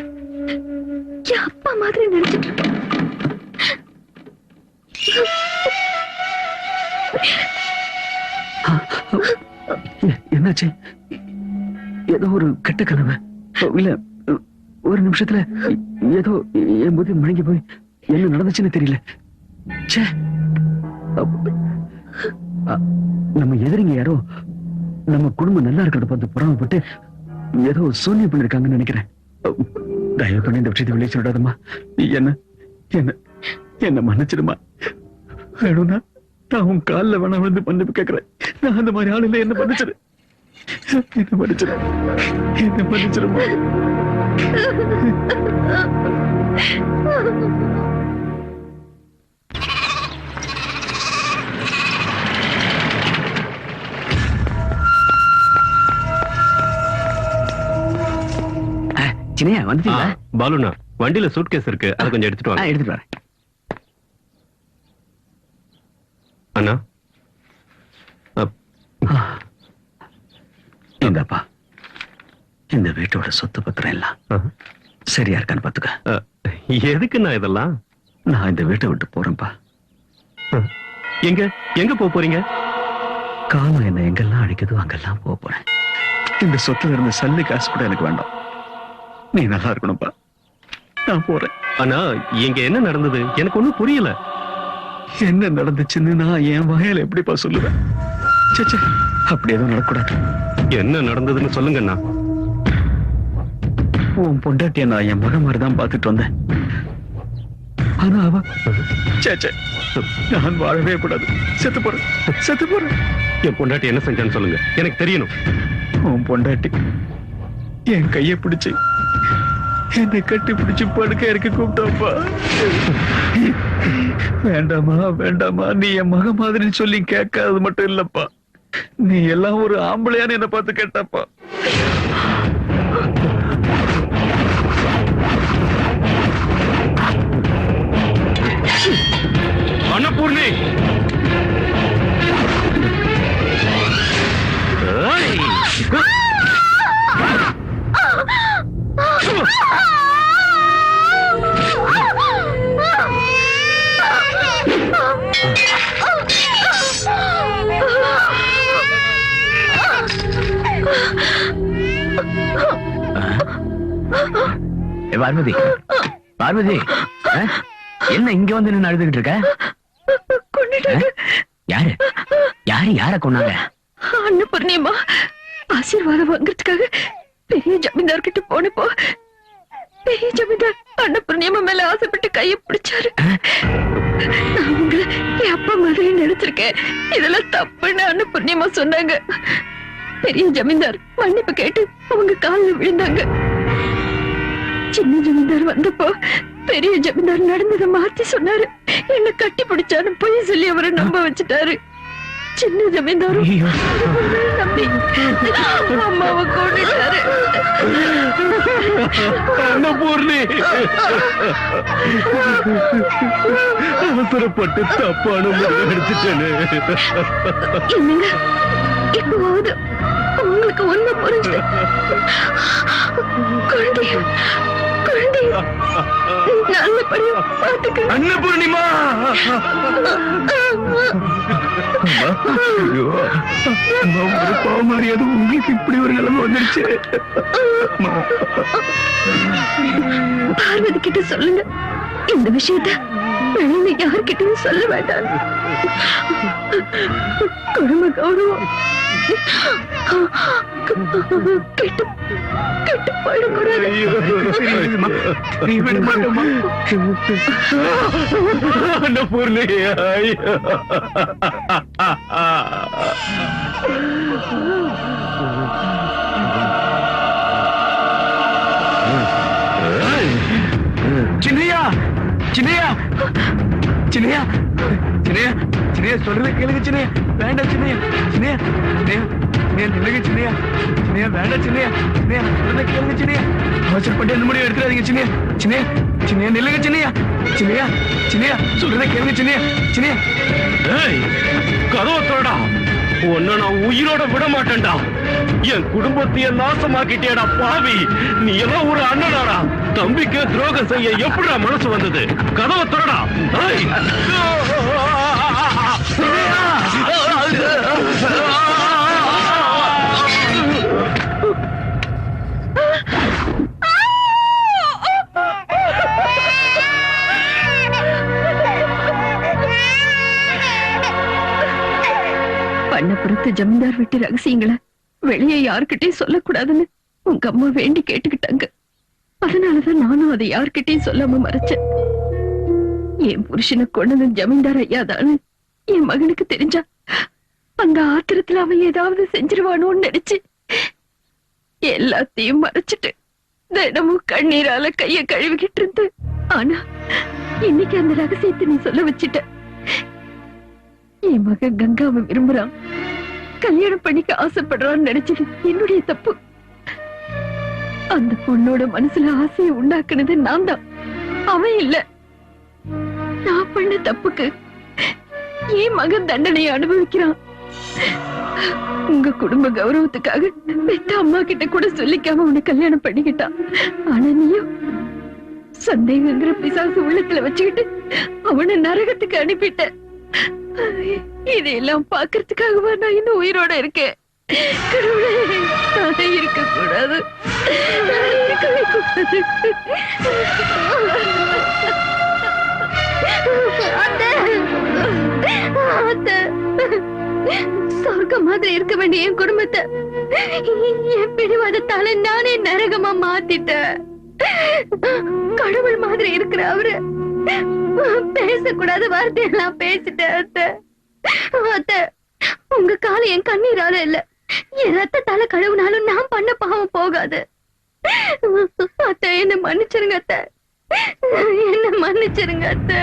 என் அப்பா மாதிரி நினைச்சிட்டு இருக்கேன். என்னாச்சு? ஏதோ ஒரு கெட்ட கனவு இல்ல? ஒரு நிமிஷத்துல ஏதோ என் புத்தி முழங்கி போய் என்ன நடந்துச்சுன்னு தெரியல. ச்சே, நம்ம எதிரிங்க யாரோ நம்ம குடும்பம் நல்லா இருக்கிறத பார்த்து புறாமப்பட்டு ஏதோ சூன்யம் பண்ணிருக்காங்கன்னு நினைக்கிறேன். தயவு பண்ணி இந்த விஷயத்தை வெளியே சொல்லிடாதம்மா. என்ன என்ன என்ன மன்னிச்சிடுமா. வேணும்னா நான் உன் காலில் வேணா விழுந்து மன்னிப்பு கேட்கிறேன். நான் அந்த மாதிரி ஆளுல என்ன மன்னிச்சிடு, என்ன மன்னிச்சிடு, என்ன மன்னிச்சிடுமா. சின்னையா வந்துட்டீங்களா? பாலுனா வண்டியில சூட்கேஸ் இருக்கு, அதை கொஞ்சம் எடுத்துட்டு வாங்க. எடுத்துட்டு வரேன். அண்ணா இந்தப்பா, இந்த வீட்டோட சொத்து பத்திரம் எல்லாம் சரியா இருக்கான்னு பாத்துக்க. எதுக்குண்ணா இதெல்லாம்? நான் இந்த வீட்டை விட்டு போறேன்ப்பா. எங்க எங்க போறீங்க? காலம் என்ன எங்கெல்லாம் அடிக்குதோ அங்கெல்லாம் போறேன். இந்த சொத்துல இருந்த சல்லி காசு கூட எனக்கு வேண்டாம். நீ நல்லா இருக்கணும்ப்பா. நான் போறேன். அண்ணா, இங்க என்ன நடந்தது எனக்கு ஒண்ணும் புரியல. என்ன நடந்துச்சுன்னு நான் என் வாயால எப்படிப்பா சொல்லுவேன்? சே, அப்படி எதுவும் நடக்கூடாது. என்ன நடந்ததுன்னு சொல்லுங்கண்ணா. உன் பொண்டாட்டிய நான் என் மகன் மாதிரிதான் பாத்துட்டு வந்தேன். ஆனா அவ சே, நான் வாழவே கூடாது. செத்து போறேன். என் பொண்டாட்டி என்ன செஞ்சான்னு சொல்லுங்க, எனக்கு தெரியணும். உன் பொண்டாட்டி என் கையை பிடிச்சு என்னை கட்டி பிடிச்சு படுக்க இருக்க கூப்பிட்டாப்பா. வேண்டாமா, நீ என் மக மாதிரி சொல்லி கேட்காதது மட்டும் இல்லப்பா, நீ எல்லாம் ஒரு ஆம்பளையான்னு என்ன பார்த்து கேட்டாப்பா. அன்னபூர்ணி, பார்வதி, என்ன இங்க வந்து நின்னு அழுதுகிட்டு இருக்க? யாரு யார கொண்டாங்க? அன்னபூர்ணியம்மா ஆசீர்வாதம் வாங்குறதுக்காக பெரிய ஜமீன்தார் கிட்ட போனப்போ பெரிய ஜமீன்தார் அன்னபூர்ணியம்மா மேல ஆசைப்பட்டு கையை பிடிச்சாரு. நான் உங்களை என் அப்பா மாதிரி நினைச்சிருக்கேன், இதெல்லாம் தப்புன்னு அன்னபூர்ணியம்மா சொன்னாங்க. பெரிய ஜமீன்தார் மன்னிப்பு கேட்டு அவங்க காலில் விழுந்தாங்க. சின்ன ஜமீன்தார் வந்தப்போ பெரிய ஜமீன்தார் நடந்ததை மாத்தி சொன்னாரு. என்ன கட்டி பிடிச்சாரு பொய் சொல்லி அவரை நம்ப வச்சுட்டாரு. சின்ன ஜமீன்தாரும் நம்பி அம்மாவை கொண்டுட்டாரு. அன்னபூர்ணி, அவசரப்பட்டு தப்பான முடிவு எடுத்துட்டேன்னு. என்னங்க, இப்போது உங்களுக்கு ஒண்ணு புரிஞ்சு குழந்தை நல்லபடியா பாத்துக்க. அன்னபூர்ணிமா, பாவமாரியாது உங்களுக்கு இப்படி ஒரு நிலைமை வந்துருச்சு. பார்வதி கிட்ட சொல்லுங்க, இந்த விஷயத்த வெளியில யார்கிட்டயும் சொல்ல வேண்டாம். குடும்ப கௌரவம் கெட்டு போயிடக்கூடாது. அன்னபூர்ணி, சின்னையா சொல்றத கேளுங்க. சின்னையா வேண்டாம். சின்னையா நில்லுங்க சின்னையா. சின்னையா வேண்டாம் சின்னையா. சின்னையா சொல்றத கேளுங்க சின்னையா. அவசரப்பட்டு எந்த முடியும் எடுத்துறாதீங்க சின்னையா. சின்னையா சின்னையா நில்லுங்க சின்னையா. சின்னையா சின்னையா சொல்றத கேளுங்க சின்னையா. சின்னையா கதவை திறடா. உன்னை நான் உயிரோட விட மாட்டேன்டா. என் குடும்பத்தையே நாசமாக்கிட்டேடா பாவி. நீ எல்லாம் ஒரு அண்ணனாடா. தம்பிக்கு துரோகம் செய்ய எப்படிடா மனசு வந்தது? கதவை திறடா. பண்ணப்புறத்து ஜமீன்தார் வீட்டு ரகசியங்களை வெளியே யாருக்கிட்டையும் சொல்லக்கூடாதுன்னு உங்க அம்மா வேண்டி கேட்டுக்கிட்டாங்க. அதனாலதான் நானும் அதை யாருக்கிட்டையும் சொல்லாம மறைச்சேன். என் புருஷனை கொண்டது ஜமீன்தார் ஐயாதான்னு என் மகனுக்கு தெரிஞ்சா அந்த ஆத்திரத்துல அவன் ஏதாவது செஞ்சிருவானோன்னு நினைச்சு எல்லாத்தையும் மறைச்சிட்டு தினமும் கண்ணீரால கைய கழுவிக்கிட்டு இருந்து. ஆனா இன்னைக்கு அந்த ரகசியத்தை நீ சொல்ல வச்சிட்ட. என் மகன் கங்காவை விரும்புறான், கல்யாணம் பண்ணிக்க ஆசைப்படுறான்னு நினைச்சது என்னுடைய தப்பு. அந்த பொண்ணோட மனசுல ஆசையை உண்டாக்குனது நான் தான், அவன் இல்ல. நான் பண்ண தப்புக்கு என் மகன் தண்டனையை அனுபவிக்கிறான். உங்க குடும்ப கௌரவத்துக்காக பெத்த அம்மா கிட்ட கூட சொல்லிக்காம உன்னை கல்யாணம் பண்ணிக்கிட்டான். ஆனா நீயும் சந்தேகங்கிற பிசாசு உள்ளத்துல வச்சுக்கிட்டு அவனை நரகத்துக்கு அனுப்பிட்ட. இதையெல்லாம் பாக்குறதுக்காகவா நான் இன்னும் உயிரோட இருக்கேன்? இருக்க கூடாது. சொர்க்க மாதிரி இருக்க வேண்டிய என் குடும்பத்தை என் பிடிவாதத்தால நானே நரகமா மாத்திட்டேன். கடவுள் மாதிரி இருக்கிற அவரு பேசக்கூடாத வார்த்தையெல்லாம் பேசிட்டேன். அத்தை, உங்க காலம் என் கண்ணீரால இல்ல, என் ரத்தத்தால கழுவுனாலும் நான் பண்ண பாவம் போகாது. அத்தை என்ன மன்னிச்சிருங்க அத்தை, என்ன மன்னிச்சிருங்க அத்தை.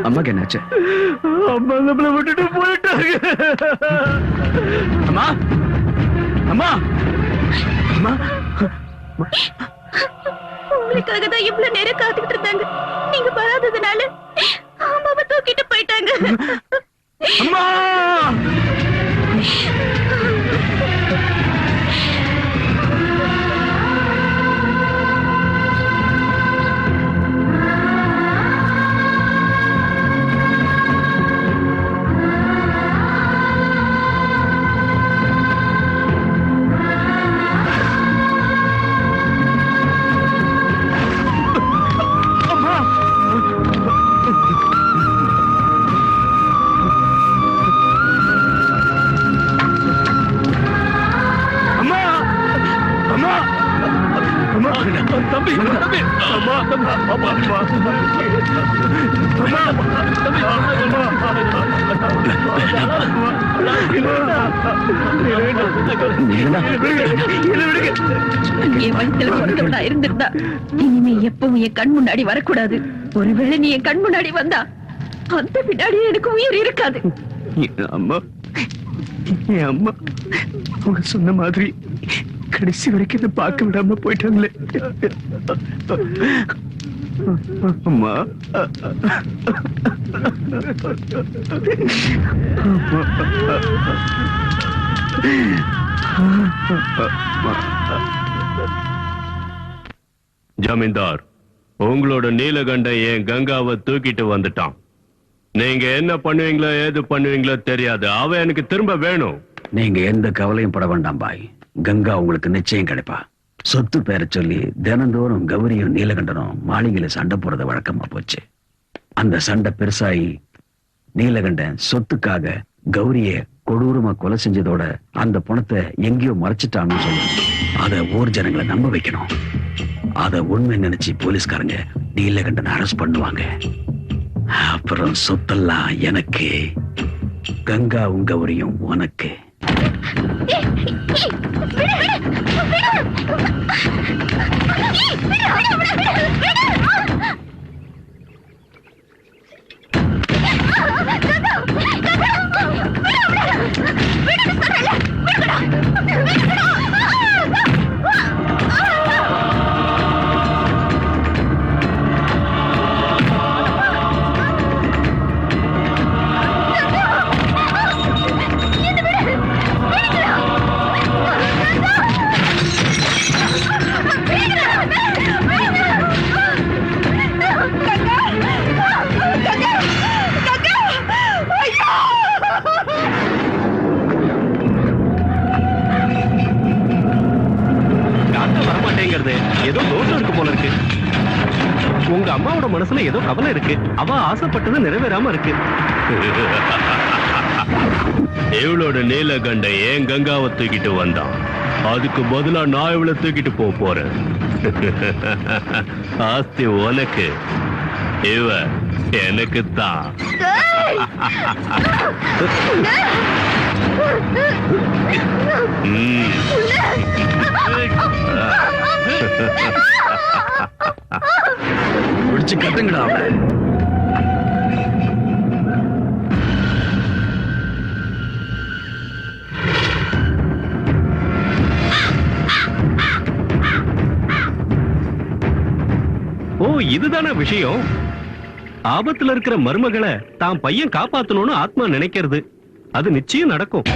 அம்மாக்கு என்னாச்சு? அம்மா நம்மளை விட்டுட்டு போயிட்டாங்க. அம்மா அம்மா அம்மா உங்களுக்காக தான் இவ்வளவு நேரம் காத்துக்கிட்டு இருந்தாங்க. நீங்க வராததுனால அம்மாவை தூக்கிட்டு போயிட்டாங்க. அம்மா தம்பி தம்பி அம்மா அம்மா அம்மா என் வயித்துல பிறந்தவனா இருந்திருந்தா இனிமே எப்பவும் என் கண் முன்னாடி வரக்கூடாது. ஒருவேளை நீ என் கண் முன்னாடி வந்தா அந்த பின்னாடி எனக்கு உயிர் இருக்காது. அம்மா என் அம்மா அவங்க சொன்ன மாதிரி கடைசி வரைக்கும் இதை பார்க்க விடாம போயிட்டாங்களே. அம்மா ஜமீன்தார், உங்களோட நீலகண்ட என் கங்காவை தூக்கிட்டு வந்துட்டான். நீங்க என்ன பண்ணுவீங்களோ ஏது பண்ணுவீங்களோ தெரியாது. அவ எனக்கு திரும்ப வேணும். நீங்க எந்த கவலையும் பட வேண்டாம் பாய். கங்கா உங்களுக்கு நிச்சயம் கிடைப்பா. சொத்து பேர சொல்லி தினந்தோறும் கௌரியும் நீலகண்டனும் மாளிகையில சண்டை போடுறத வழக்கமா போச்சு. அந்த சண்டை பெருசாயி நீலகண்டன் சொத்துக்காக கௌரிய கொடூரமா கொலை செஞ்சதோட அந்த பணத்தை எங்கேயோ மறைச்சிட்டான்னு சொல்லணும். அத ஊர் ஜனங்களை நம்ப வைக்கணும். அத உண்மை நினைச்சு போலீஸ்காரங்க நீலகண்டன் அரெஸ்ட் பண்ணுவாங்க. அப்புறம் சொத்தெல்லாம் எனக்கு, கங்காவும் கௌரியும் உனக்கு. ஏதோ தோஷம் இருக்கு போல இருக்கு. உங்க அம்மாவோட மனசுல ஏதோ கவலை இருக்கு. அவ ஆசைப்பட்டது நிறைவேறாம இருக்கு. இவளோட நீலகண்ட ஏன் கங்காவை தூக்கிட்டு வந்தான். அதுக்கு பதிலா நான் இவளை தூக்கிட்டு போறேன். ஆஸ்தி உனக்கு, இவ எனக்கு தான். பிடிச்சு கட்டுங்கடா அவளை. ஓ, இதுதான விஷயம். ஆபத்துல இருக்கிற மருமகளை தான் பையன் காப்பாத்தணும்னு ஆத்மா நினைக்கிறது. அது நிச்சயம் நடக்கும்.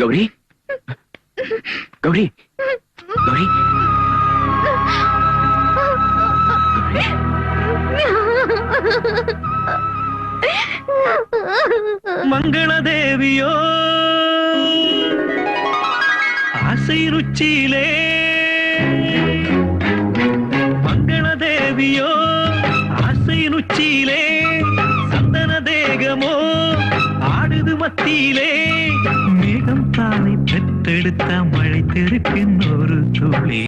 கௌரி கௌரி கௌரி மங்களதேவியோ ஆசை ருச்சியிலே மங்களதேவியோ ஆசை ருச்சியிலே சந்தன தேகமோ ஆடுது மத்தியிலே மேகம் தானை பெற்றெடுத்த மழை தெருக்கின் ஒரு துளி